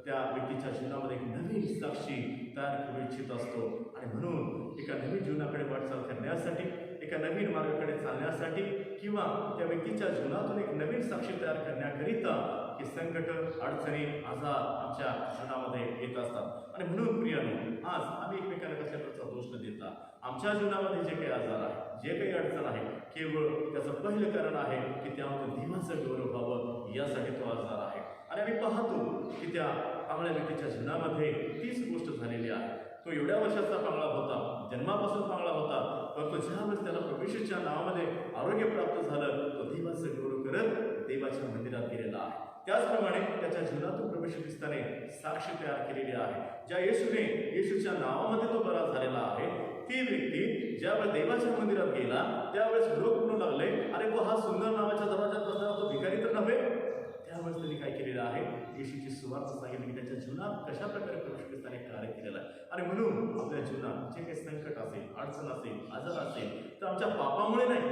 त्या व्यक्तीच्या जीवनामध्ये एक नवीन साक्षी तयार करू इच्छित असतो आणि म्हणून एका नवीन जीवनाकडे वाटचाल करण्यासाठी, एका नवीन मार्गाकडे चालण्यासाठी किंवा त्या व्यक्तीच्या जीवनातून एक नवीन साक्षी तयार करण्याकरिता हे संकट, अडचणी, आजार आमच्या जीवनामध्ये येत असतात. आणि म्हणून प्रियानो, आज आम्ही एकमेकांना कशा प्रकारचा दोष न देता आमच्या जीवनामध्ये जे काही आजार आहे, जे काही अडचण आहे, केवळ त्याचं पहिलं कारण आहे की त्यामध्ये देवाचं गौरव व्हावं यासाठी तो आजार आहे. आणि आम्ही पाहतो की त्या पांगळ्या व्यक्तीच्या जीवनामध्ये तीच गोष्ट झालेली आहे. तो एवढ्या वर्षाचा पांगळा होता, जन्मापासून पांगळा होता, परंतु ज्यावेळेस त्याला प्रभू येशूच्या नावामध्ये आरोग्य प्राप्त झालं, तो देवाचं गौरव करत देवाच्या मंदिरात गेलेला आहे. त्याचप्रमाणे त्याच्या जीवनातून प्रभू येशू ख्रिस्ताने साक्षी तयार केलेली आहे. ज्या येशूच्या नावामध्ये तो बरा झालेला आहे, ती व्यक्ती ज्यावेळेस देवाच्या मंदिरात गेला त्यावेळेस लोक म्हणू लागले, अरे तो हा सुंदर नावाच्या दरवाजात बसणारा तो भिकारी तर नव्हे? त्यावेळेस त्यांनी काय केलेलं आहे? येशूची सुवार्थ सांगितली की त्याच्या जीवनात कशा प्रकारे प्रभू येशू ख्रिस्ताने कार्य केलेलं आहे. आणि म्हणून आपल्या जीवनात जे काही संकट असेल, अडचण असेल, आजार असेल, तर आमच्या पापामुळे नाही,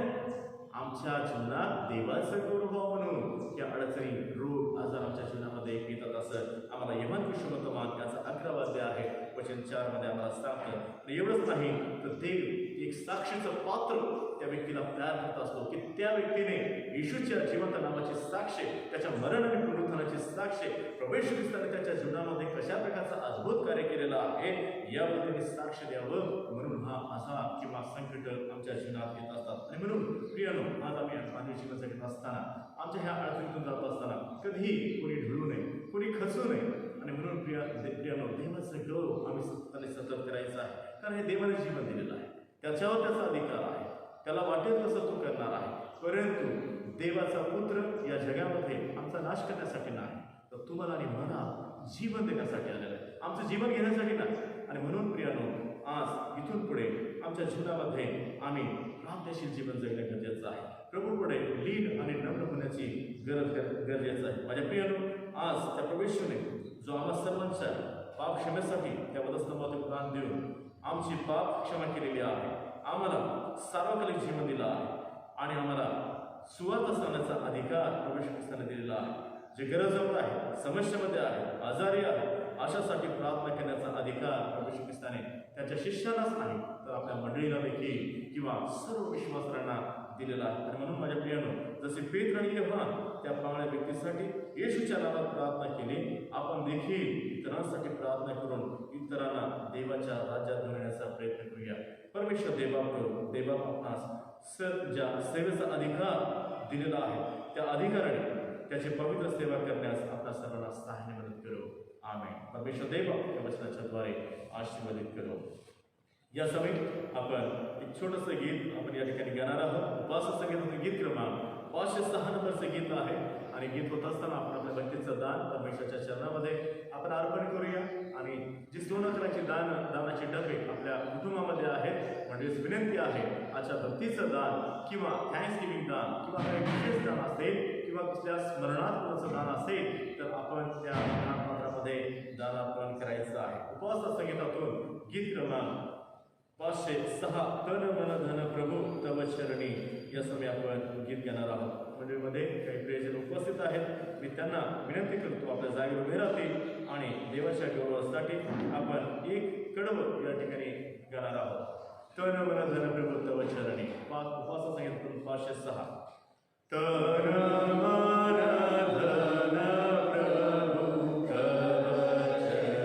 आमच्या जीवनात देवाचं गौरव म्हणून या अडचणी, रोग, आजार आमच्या जीवनामध्ये येतात असं आम्हाला योहान सुवर्तमान याचा 11वा अध्याय आहे वचन 4 मध्ये आम्हाला सांगतं. एवढंच नाही तर देव एक साक्षीचं पात्र त्या व्यक्तीला तयार करत असतो की त्या व्यक्तीने येशूच्या जिवंत नावाची साक्ष, त्याच्या मरण आणि पुनरुत्थानाची साक्ष प्रभू येशू ख्रिस्ताने त्याच्या जीवनामध्ये कशा प्रकारचा अद्भुत कार्य केलेला आहे यावर त्यांनी साक्ष द्यावं. म्हणून हा आजार किंवा संकट आमच्या जीवनात येत असतात. आणि म्हणून प्रियानो, आज आम्ही मानवी जीवन जगत असताना आमच्या ह्या अडचणीतून जात असताना कधीही कोणी ढळू नये, कोणी खचू नये. आणि म्हणून प्रियानो, देवाचं गौरव आम्ही सतत करायचं आहे. कारण हे देवाने जीवन दिलेलं आहे, त्याच्यावर त्याचा अधिकार आहे, त्याला वाटेल तसं तो करणार आहे. परंतु देवाचा पुत्र या जगामध्ये आमचा नाश करण्यासाठी नाही, तर तुम्हाला आणि मला जीवन देण्यासाठी आलेलं आहे, आमचं जीवन घेण्यासाठी नाही. आणि म्हणून प्रियानो, आज इथून पुढे आमच्या जीवनामध्ये आम्ही प्रार्थनाशील जीवन जगणं गरजेचं आहे. प्रभूपुढे लीन आणि नम्र होण्याची गरजेचं आहे. माझ्या प्रियानो, आज त्या प्रभू येशूने जो आम्हा सर्वांच्या पाप क्षमेसाठी त्या वधस्तंभावर प्राण देऊन आमची पाप क्षमा केलेली आहे, आम्हाला सार्वकालिक जीवन दिलं आहे आणि आम्हाला सुवार्ता सांगण्याचा अधिकार प्रभू येशू ख्रिस्ताने दिलेला आहे. जे गरजवंत आहे, समस्येमध्ये आहे, आजारी आहे, अशासाठी प्रार्थना करण्याचा अधिकार प्रभू येशू ख्रिस्ताने त्याच्या शिष्यालाच नाही तर आपल्या मंडळीला देखील किंवा सर्व विश्वासांना दिलेला आहे. आणि म्हणून माझ्या प्रियानो, जसे पेत्र आणि योहान त्या पावण्या व्यक्तीसाठी येशूच्या नावात प्रार्थना केली, आपण देखील इतरांसाठी प्रार्थना करून इतरांना देवाच्या राज्यात घेण्याचा प्रयत्न करूया. परमेश्वर देवा आपणास ज्या सेवेचा अधिकार दिलेला आहे त्या अधिकाराने त्याची पवित्र सेवा करण्यास आपल्या सर्वांना सहाय्य मदत करू. आमेन. परमेश्वर देवा या वचनाच्या द्वारे आशीर्वादित करू. या समय आपण एक छोटंसं गीत आपण या ठिकाणी गाणार आहोत. उपास संगीताचं गीत क्रमांक 506 नंबरचं गीत आहे. आणि गीत होत असताना आपण आपल्या भक्तीचं दान परमेश्वराच्या चरणामध्ये आपण अर्पण करूया. आणि जी सोनकराची दानाचे डबे आपल्या कुटुंबामध्ये आहेत, म्हणजे विनंती आहे आजच्या भक्तीचं दान किंवा थँक्स गिव्हिंग दान किंवा काही विशेष दान असेल किंवा कुठल्या स्मरणात्मक दान असेल तर आपण त्या दानपत्रामध्ये दान अर्पण करायचं आहे. उपवास संगीतातून गीत क्रमांक 506 तन मन धन प्रभू तव चरणी या समय आपण गीत घेणार आहोत. मंडळीमध्ये काही प्रियजन उपस्थित आहेत. मी त्यांना विनंती करतो आपल्या जागेवर उभे राहतील आणि देवाच्या गौरवासाठी आपण एक कडवं या ठिकाणी गाणार आहोत. तन मन धन प्रभू तव चरणी. उपवास संगीतातून 506 तन मन धन प्रभू तव चरणी.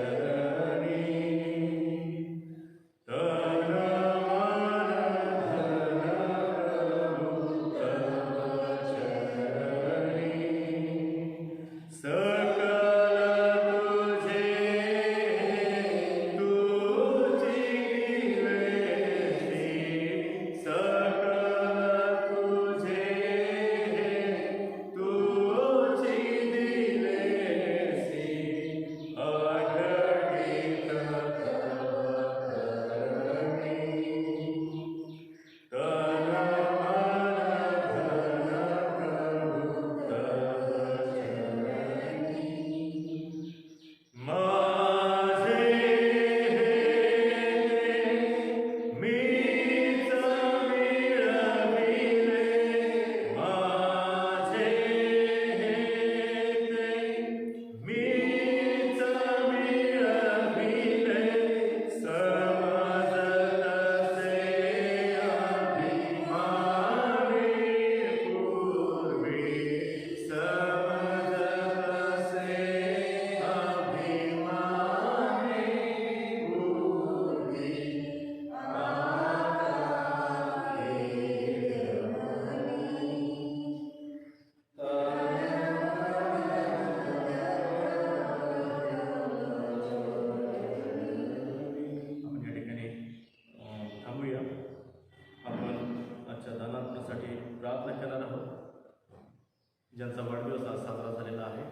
ज्यांचा वाढदिवस आज साजरा झालेला आहे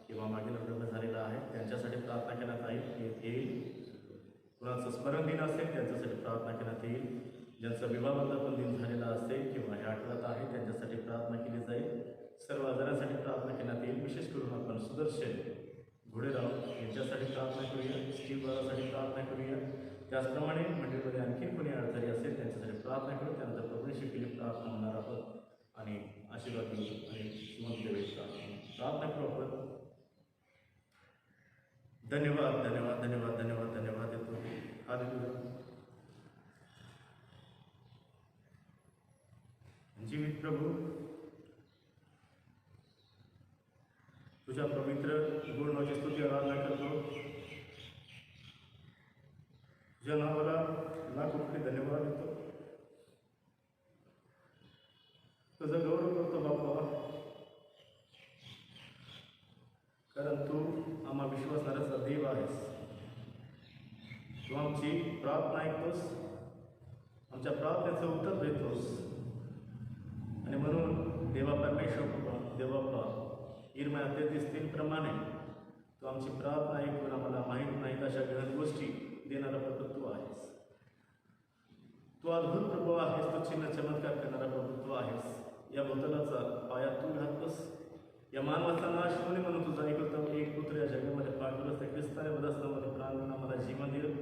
किंवा मागील लग्न झालेला आहे त्यांच्यासाठी प्रार्थना करण्यात येईल. कुणाचं स्मरण दिन असेल त्यांच्यासाठी प्रार्थना करण्यात येईल. ज्यांचा विवाहबंधन दिन झालेला असेल किंवा ह्या आठवड्यात आहे त्यांच्यासाठी प्रार्थना केली जाईल. सर्व आजारासाठी प्रार्थना करण्यात येईल. विशेष करून आपण सुदर्शन घोडेराव यांच्यासाठी प्रार्थना करूया. स्टीवसाठी प्रार्थना करूया. त्याचप्रमाणे मंडळीमध्ये आणखी कोणी अडचणी असेल त्यांच्यासाठी प्रार्थना करू. त्यानंतर प्रभूशी केली प्रार्थना होणार आहोत आणि आशीर्वाद घेऊ आणि प्रार्थना करू आपण. धन्यवाद धन्यवाद धन्यवाद धन्यवाद धन्यवाद देतो. हालेलुया. जीवित प्रभू, तुझ्या पवित्र गुणाची स्तुती आराधना करतो. तुझ्या नावाला लाखो कोटी धन्यवाद देतो. तुझा गौरव करतो बाबा, कारण तू आम्हा विश्वासणाऱ्याचा देव आहेस. तू आमची प्रार्थना ऐकतोस, आमच्या प्रार्थनेचं उत्तर देतोस. आणि म्हणून देवा परमेश्वर देवाप्पा इरमया 33:3 प्रमाणे तू आमची प्रार्थना ऐकून आम्हाला माहीत नाहीत अशा गहन गोष्टी देणारा प्रभू तू आहेस. तू अद्भुत प्रभू आहेस. तू चिन्ह चमत्कार करणारा प्रभू तू आहेस. या भूतलाचा पाया तू घातलंस. या मानवाचा नाश होणे म्हणून तुझा एक पुत्र या जगामध्ये पाठवलंस. त्या ख्रिस्ताने बदसनामध्ये प्राण आम्हाला जीवन दिलं.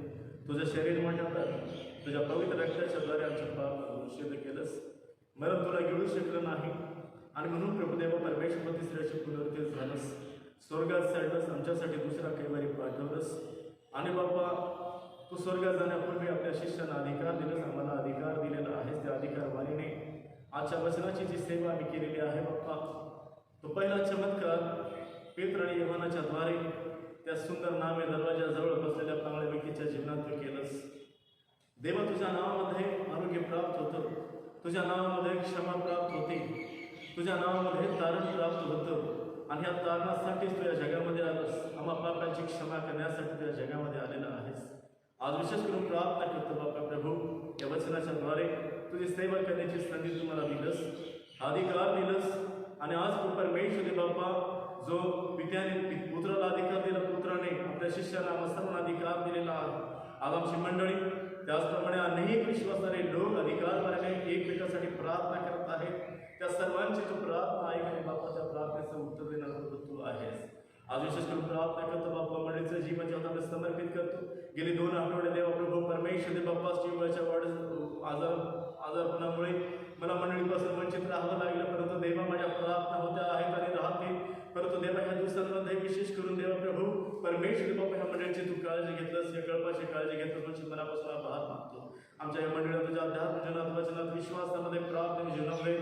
तुझं शरीर म्हणतात तुझ्या पवित्र रक्ताच्या द्वारे आमच्या पाप निषेध केलंस. मरण तुला घेऊ शकलं नाही. आणि म्हणून प्रभुदेव परमेश्वर तिसऱ्याची पुनरुत्थान झालंस. स्वर्गात चढलंस. आमच्यासाठी दुसरा कैवारी पाठवलंस. आणि बाबा तू स्वर्गात जाण्यापूर्वी आपल्या शिष्यांना अधिकार दिलंस. आम्हाला अधिकार दिलेला आहेस. त्या अधिकारवाणीने आजच्या वचनाची जी सेवा आम्ही केलेली आहे बाप्पा, तो पहिला चमत्कार पेत्र आणि योहानाच्या द्वारे त्या सुंदर नामे दरवाजाजवळ बसलेल्या पांगळ्या व्यक्तीच्या जीवनात तू केलंस. देवा तुझ्या नावामध्ये आरोग्य प्राप्त होतं. तुझ्या नावामध्ये क्षमा प्राप्त होते. तुझ्या नावामध्ये तारण प्राप्त होतं. आणि या तारणासाठीच तू या जगामध्ये आलास. आम्हा पापांची क्षमा करण्यासाठी तू या जगामध्ये आलेला आहेस. आज विशेष करून प्रार्थना करतो बापा प्रभू, या वचनाच्या द्वारे तुझी सेवा करण्याची संधी तुम्हाला दिलंस, अधिकार दिलंस. आणि आज तू परमेश्वर बापा जो पित्याने पुत्राला अधिकार दिला, पुत्राने आपल्या शिष्याला आम्हा सर्वांना अधिकार दिलेला आहे. आज आमची मंडळी त्याचप्रमाणे अनेक विश्वासाने लोक अधिकारपणाने एकमेकांसाठी प्रार्थना करत आहेत. त्या सर्वांची तू प्रार्थना ऐक आणि बापा त्या प्रार्थनेचं उत्तर देणारा तू आहेस. आज विशेष करून प्रार्थना करतो बाप्पा, मंडळीचं जीवन जेव्हा समर्पित करतो. गेली 2 आठवडे देवा प्रभू परमेश्वर बाप्पा जीवाच्या आजारपणामुळे मला मंडळीपासून वंचित राहावं लागलं. परंतु देवा माझ्या प्रार्थना होत्या आहेत आणि राहतील. परंतु देवा ह्या दिवसांमध्ये विशेष करून देवा प्रभू परमेश्वर बाप्पा ह्या मंडळीची तू काळजी घेतलंस, या कळपाची काळजी घेतलंस म्हणजे मनापासून आभार मानतो. आमच्या या मंडळीला तुझ्या अध्यात्म जीवनात वचनात विश्वासामध्ये प्रार्थना जीवनामध्ये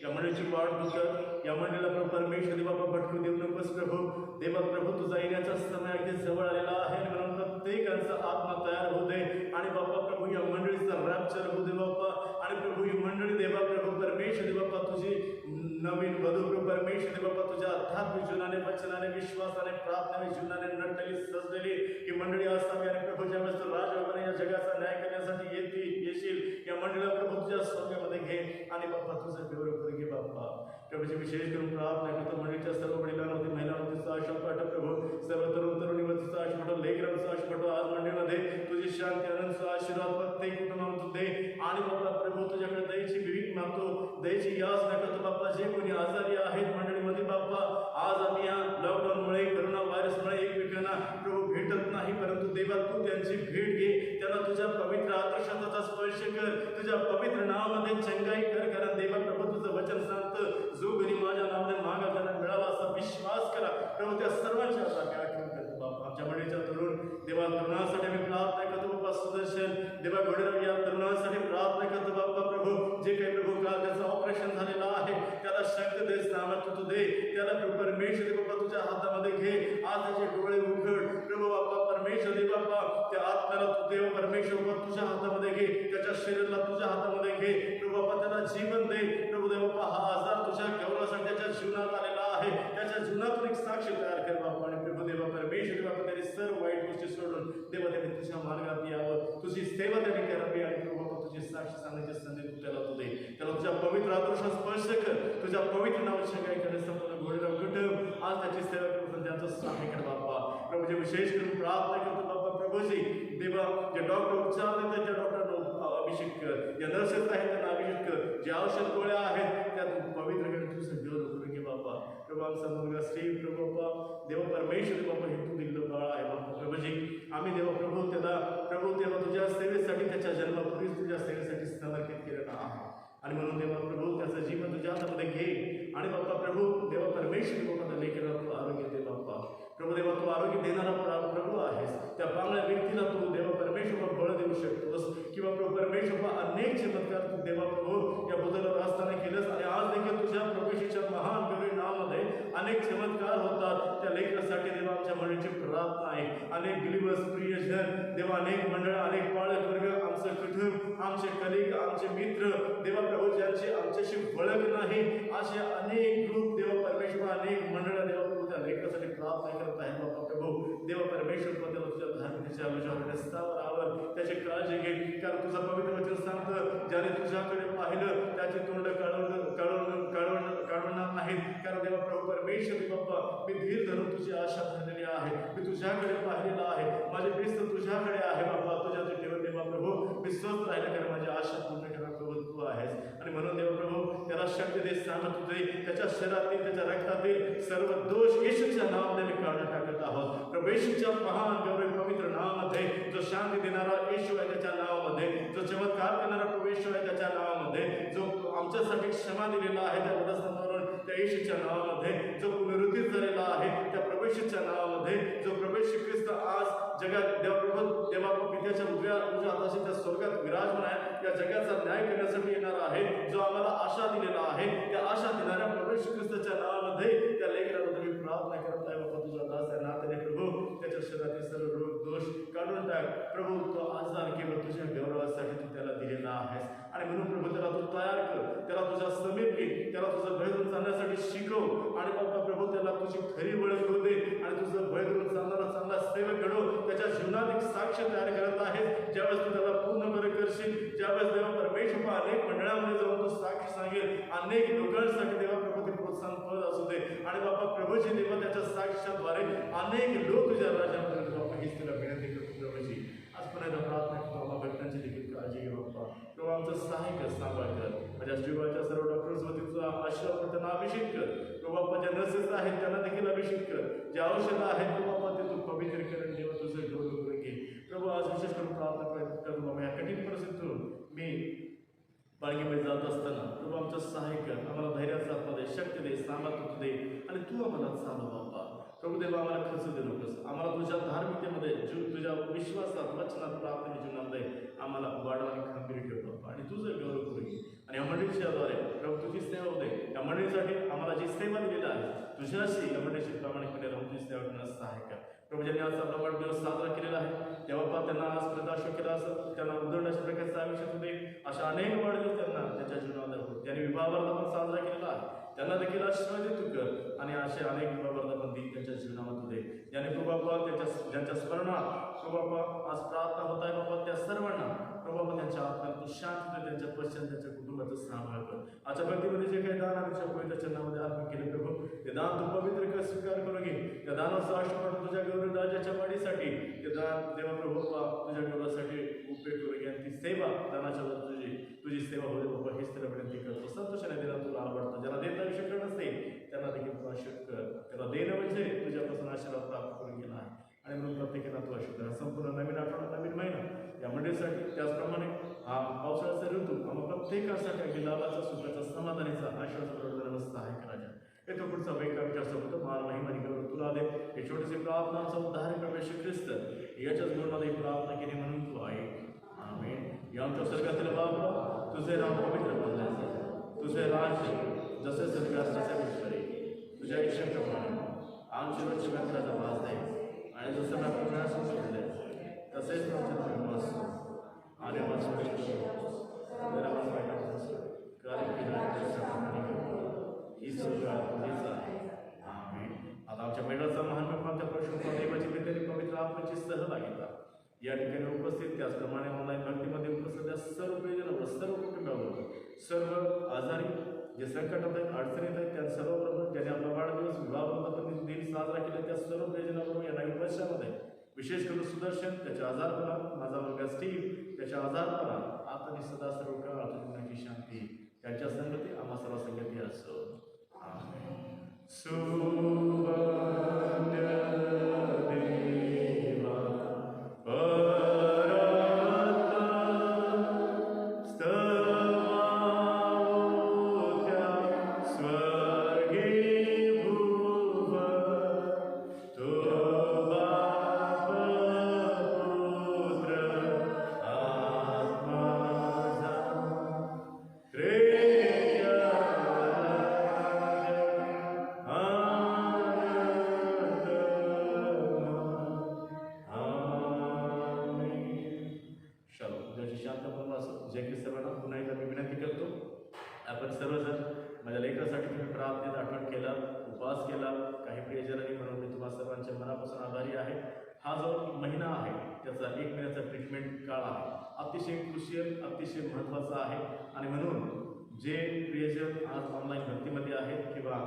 या मंडळीची वाढ कर. या मंडळीला प्रभू परमेश्वर बाप्पा भटकू देऊ नकोस प्रभू. देवा प्रभू तुझा येण्याचा समय अगदी जवळ आलेला आहे. म्हणून प्रत्येकांचा आत्मा तयार होऊ दे. आणि बाप्पा प्रभू या मंडळीचा रॅप्चर होऊ दे बाप्पा. आणि प्रभू ही मंडळी देवा प्रभू परमेश्वर बाप्पा तुझी नवीन वधू प्रभू परमेश्वर बाप्पा तुझ्या आध्यात्मिक जीवनाने वचनाने विश्वासाने प्रार्थनेने जीवनाने नटलेली सजलेली ही मंडळी असावी. आणि प्रभू ज्यावेळेस तू राजयोगाने या जगाचा न्याय करण्यासाठी येशील या मंडळीला प्रभू तुझ्या स्वर्गामध्ये घे. आणि बाप्पा तुझं गौरव घे बाप्पा. प्रभूची विशेष करून प्रार्थना करतो मंडळीच्या सर्व वडिलांवरती महिलांवरती आशा पाठव प्रभू. सर्व तरुणीवरती आशा पाठव, लेकरांचा आशा पाठव. आज मंडळीमध्ये तुझी शांती आनंदचा आशीर्वाद प्रत्येक कुटुंबामध्ये दे. आणि बाप्पा प्रभू तुझ्याकडे दयेची भीक मागतो, दयेची याचना करतो बाप्पा. जे कोणी आजारी आहेत मंडळीमध्ये बाप्पा, आज आम्ही या लॉकडाऊनमुळे करोना व्हायरसमुळे एकमेकांना प्रभू भेटत नाही. परंतु देवा तू त्यांची भेट घे. त्यांना तुझ्या पवित्र आदर्शाचा स्पर्श कर. तुझ्या पवित्र नावामध्ये चंगाई कर. कारण देवा प्रभू तुझं वचन सांगतं, जो कोणी माझ्या नावाने मागा त्यांना मिळावा असा विश्वास करा. प्रभू त्या सर्वांच्या आठवण करतो बाप्पा. आमच्या मंडळीच्या तरुण देवा तरुणांसाठी मी प्रार्थना करतो बाप्पा. सुदर्शन देवा घोडेराव या तरुणांसाठी प्रार्थना करतो बाप्पा प्रभू. जे काही प्रभू काल त्याचं ऑपरेशन झालेलं आहे त्याला शक्ती दे, सामर्थ्य तू दे. त्याला प्रभू परमेश्वर बाप्पा तुझ्या हातामध्ये घे. आज त्याचे डोळे उघड प्रभू बाप्पा परमेश्वर दे बाप्पा. त्या आत्म्याला तू देव परमेश्वर बाप्पा तुझ्या हातामध्ये घे. त्याच्या शरीराला तुझ्या हातामध्ये घे प्रभू बाप्पा. त्याला जीवन दे प्रभू देव बाप्पा. हा आजार तुझ्या गौरवासाठी त्याच्या जीवनात आलेला आहे. त्याच्या जीवनातून एक साक्ष तयार कर बाप्पा. आणि प्रभू देवा परमेश्वर बाप्पा त्यांनी सर्व वाईट गोष्टी सोडून देवा त्यांनी तुझ्या मार्गात यावं, तुझी सेवा त्यांनी करावी. आणि प्रभू बाप्पा तुझी साक्ष सांगण्याची संधी तू त्याला तू दे. त्याला तुझ्या पवित्र आदर्शात स्पर्श कर. तुझ्या पवित्र नावाची काय करे संपूर्ण घोडेराव कुटुंब आज त्याची सेवा करून त्यांचं सहाय्य कर बाप्पा. प्रभूजी विशेष करून प्रार्थना करतो बाप्पा प्रभूजी देवा. जे डॉक्टर उपचार देतात त्या डॉक्टरांना अभिषेक कर. ज्या नर्सेस आहेत त्यांना अभिषेक कर. जे औषध गोळ्या आहेत त्या पवित्र करून तुझं देव करून घे बाप्पा. प्रभू आमचा मुलगा श्री प्रभू बाप्पा देवा परमेश्वर बाप्पा हे तू दिलं बाळ आहे बाप्पा प्रभूजी. आम्ही देवा प्रभू त्याला प्रभू तेव्हा तुझ्या सेवेसाठी त्याच्या जन्मापूर्वीच तुझ्या सेवेसाठी समर्पित केलेला आहे. आणि म्हणून देवा प्रभू त्याचं जीवन तुझ्या हातामध्ये घे. आणि बाप्पा प्रभू देवा परमेश्वर बाप्पा लेकराला तू आरोग्य दे बाप्पा. प्रभू देवा तू आरोग्य देणारा प्रभू आहेस. त्या पांगळ्या व्यक्तीला तू देवा परमेश्वर बळ देऊ शकतोस. किंवा प्रभू परमेश्वर अनेक चमत्कार तू देवा प्रभू या बदलावर असताना केलंस. आणि आज देखील तुझ्या प्रवेशाच्या महान गौरी नावामध्ये अनेक चमत्कार होतात. त्या लेकरासाठी देवा आमच्या मंडळीची प्रार्थना आहे. अनेक बिलिवर्स प्रियजन देवा, अनेक मंडळ, अनेक पाळक वर्ग, आमचं कुटुंब, आमचे कलिग, आमचे मित्र देवा प्रभू, ज्यांची आमच्याशी ओळख नाही, असे अनेक ग्रुप देवा परमेश्वर, अनेक मंडळ देवा प्रभू त्या लेकरासाठी प्रार्थना करत आहे. बाबा प्रभू देवा परमेश्वर बद्दल तुझ्या धार्मिकतेच्या रस्त्यावर त्याची काळजी घे. कारण तुझं पवित्र वचन सांगतं, ज्याने तुझ्याकडे पाहिलं त्याचे तोंड काढवणार नाहीत. कारण देवा प्रभू परमेश्वर बाप्पा, मी धीर धरून तुझी आशा धरलेली आहे. मी तुझ्याकडे पाहिलेला आहे. माझे बेस्त तुझ्याकडे आहे बाप्पा. तुझ्या ठेवत देवा प्रभू मी स्वस्थ राहिलं, कारण माझी आशा पूर्ण करा प्रभू तू आहेस. आणि म्हणून देवा प्रभू त्याला शक्ती दे, सांगत तुझे त्याच्या शरीरातील, त्याच्या रक्तातील सर्व दोष येशूच्या नावाने मी काढून टाकत आहोत. प्रभू येशूच्या महान गौरव पवित्र नावामध्ये, जो शांती देणारा येशू आहे त्याच्या नावामध्ये, जो चमत्कार करणारा प्रभू येशू आहे त्याच्या नावामध्ये, जो आमच्यासाठी क्षमा दिलेला आहे त्या वधस्तंभावरून त्या येशूच्या नावामध्ये, जो पुनरुत्थित झालेला आहे त्या प्रभू येशूच्या नावामध्ये, जो प्रभू येशू ख्रिस्त आज जगात देवा पित्याच्या उजव्या हाताशी त्या स्वर्गात विराजमान आहे, या जगाचा न्याय करण्यासाठी येणार आहे, जो आम्हाला आशा दिलेला आहे. त्या आशा देणाऱ्या प्रभू येशू ख्रिस्ताच्या नावामध्ये त्या लेकराबद्दल मी प्रार्थना करत आहे. बाबा तुझा दास आहे नात्याने प्रभू त्याच्या शरीरातील सर्व रोग दोष काढून टाक. प्रभू तो आजार केवळ तुझ्या गौरवासाठी तू त्याला दिलेला आहेस. आणि म्हणून प्रभू त्याला तू तयार कर, त्याला तुझ्या समीप घे, त्याला तुझं भय धरून चालण्यासाठी शिकव. आणि बाबा प्रभू त्याला तुझी खरी ओळख होऊ दे, आणि तुझं भय धरून चालणारा चांगला सेवक घडव. त्याच्या जीवनात एक साक्ष तयार करत आहेस. ज्यावेळेस तू त्याला पूर्ण बरं करशील, ज्यावेळेस देवा परमेश्वर अनेक मंडळामध्ये जाऊन तू साक्ष सांगेल, अनेक लोकांसाठी देवा प्रभू ते प्रोत्साहन पद असू दे. आणि बाबा प्रभूजी देवा त्याच्या साक्षाद्वारे अनेक लोक तुझ्या राज्यापर्यंत बाबा हीच तुला विनंती करतो प्रभूजी. आज पण एकदा प्रार्थना करतो बाबा, भक्तांची देखील काळजी घे बाप्पा. प्रभू आमचं सहाय्य सांभाळ कर. माझ्या जीवाच्या सर्व डॉक्टर्स वरती तुझा आशीर्वाद त्यांना अभिषेक कर. प्रभू बाप्पा ज्या नर्सेस आहेत त्यांना देखील अभिषेक कर. जे औषधं आहेत प्रभू बाप्पा ते तू पवित्रीकरण देवा तुझं गौरव करून घे. प्रभू आज विशेष करून प्रार्थना करतो बाबा, या कठीण परिस्थितीतून मी बाळगीमध्ये जात असताना प्रभू आमचं सहाय्य कर. आम्हाला धैर्याचा आत्मा दे, शक्ती दे, सामर्थ्य दे, आणि तू आम्हाला चालव बाप्पा. प्रभू देवा आम्हाला खर्च दे नकोस. आम्हाला तुझ्या धार्मिकतेमध्ये तुझ्या विश्वासात, वचनात, प्रार्थनेच्या जीवनामध्ये आम्हाला वाढवा आणि खंबीर ठेव बाप्पा. आणि तुझं गौरव करू घे. आणि या मंडळीच्याद्वारे प्रभू तुझी सेवा होते. या मंडळीसाठी आम्हाला जी सेवा दिलेली आहे तुझ्याशी या मंडळीची प्रामाणिकपणे राहून तुझी सेवा करण्यास सहाय्य कर. प्रभू ज्यांनी आज आपला वाढदिवस साजरा केलेला आहे तेव्हा त्यांना आज प्रदाशो केला असं त्यांना उदंडाच्या प्रकारचं आयुष्य होते. अशा अनेक वाढदिवस त्यांना त्याच्या जीवनामध्ये होते. त्यांनी विवाहावर्धापन साजरा केलेला आहे, त्यांना देखील आशीर्वादित तू कर. आणि असे अनेक विवाहावर्धापन दिन त्यांच्या जीवनामध्ये ज्याने प्रभू ज्यांच्या स्मरणात प्रभू आज प्रार्थना होत आहे बाबा, त्या सर्वांना प्रभू त्यांच्या आत्म्यात तू शांत, त्यांच्या पश्चात त्यांच्या कुटुंबाचं सांभाळ कर. आजच्या भक्तीमध्ये जे काही दान आमच्या पवित्र चरणामध्ये अर्पण केले प्रभू, ते दान तू पवित्र कर, स्वीकार करून घे. त्या दानाचा आशीर्वाद तुझ्या गौरव राज्याच्या वाढीसाठी ते दान देवा प्रभू तुझ्या गौरवासाठी उपयोग करून घे. आणि ती सेवा दानाच्या तुझी सेवा होते बाबा, हीच त्याला विनंती करतो. संतोषाने दिला तुला आवडतं. ज्याला देता शक्य नसते त्यांना देखील तू आशीर्वाद कर. त्याला देणं म्हणजे तुझ्यापासून आशीर्वाद प्राप्त करून गेला आहे. आणि म्हणून प्रत्येकाला तू आशीर्वाद कर. संपूर्ण नवीन आठवडा, नवीन महिना या मंडळीसाठी, त्याचप्रमाणे हा पावसाळ्याचा ऋतू आम्हा प्रत्येकासाठी अगदी लाभाचा, सुखाचा, समाधानीचा, आशीर्वाद सहाय्य करायचा. येतो पुढचा वेगळा विचार सोबत मान महिमा गौरव तुला दे. हे छोटीशी प्रार्थना आमचा उद्धार प्रवेश ख्रिस्त याच्याच गुणामध्ये प्रार्थना केली म्हणून तू आहे. आमेन. या आमच्या स्वर्गातील बाबा, तुझे नाव पवित्र बनल्याचं, तुझे राज्य जसे स्वर्गात तसे पृथ्वीवर, तुझ्या इच्छेप्रमाणे आमची रोजची व्यापाराचा भास दे. आणि जसं व्यापार तसेच आमच्या धर्मास आणि आता आमच्या मेळाचा महान आमच्या प्रश्न देवाची विद्यार्थी पवित्र आत्म्याची सहभागिता या ठिकाणी उपस्थित, त्याचप्रमाणे ऑनलाईन भक्तीमध्ये उपस्थित सर्व प्रियजनांवर, सर्व कुटुंबाबरोबर, सर्व आजारी जे संकटात आहेत, अडचणीत आहेत, त्या सर्वबरोबर ज्यांनी आपला वाढदिवस विवाहावर्धापन दिन साजरा केला त्या सर्व प्रियजनाबरोबर या नवीन वर्षामध्ये विशेष करून सुदर्शन त्याच्या आजारपणा, माझा मुलगा स्टीव्ह त्याच्या आजारपणा, आता आणि सदा सर्व काळ तुझी शांती त्यांच्या संगती आम्हा सर्व संगती असो. मनापासून आभारी आहे. हा जो महिना आहे त्याचा 1 महिन्याचा ट्रीटमेंट काळ आहे, अतिशय क्रुशियल, अतिशय महत्त्वाचा आहे. आणि म्हणून जे प्रियजन आज ऑनलाईन भक्तीमध्ये आहेत किंवा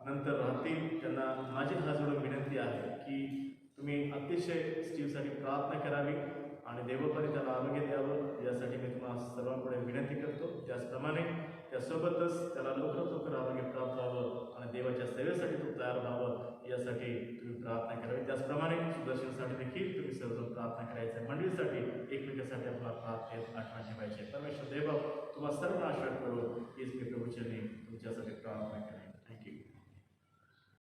नंतर राहतील त्यांना माझी हात जोडून विनंती आहे की तुम्ही अतिशय स्टीव्हसाठी प्रार्थना करावी आणि देवाकडे त्याला आरोग्य द्यावं यासाठी मी तुम्हाला सर्वांपुढे विनंती करतो. त्याचप्रमाणे त्यासोबतच त्याला लवकरात लवकर आरोग्य प्राप्त व्हावं आणि देवाच्या सेवेसाठी तो तयार व्हावं यासाठी तुम्ही प्रार्थना करावी. त्याचप्रमाणे सुदर्शनसाठी देखील तुम्ही सर्वजण प्रार्थना करायचं. मंडळीसाठी एकमेकांसाठी आपल्याला प्रार्थनेत आठवण ठेवायची. परमेश्वर देव तुम्हाला सर्व आशीर्वाद करू हीच मी प्रभूचरणी तुमच्यासाठी प्रार्थना करेन.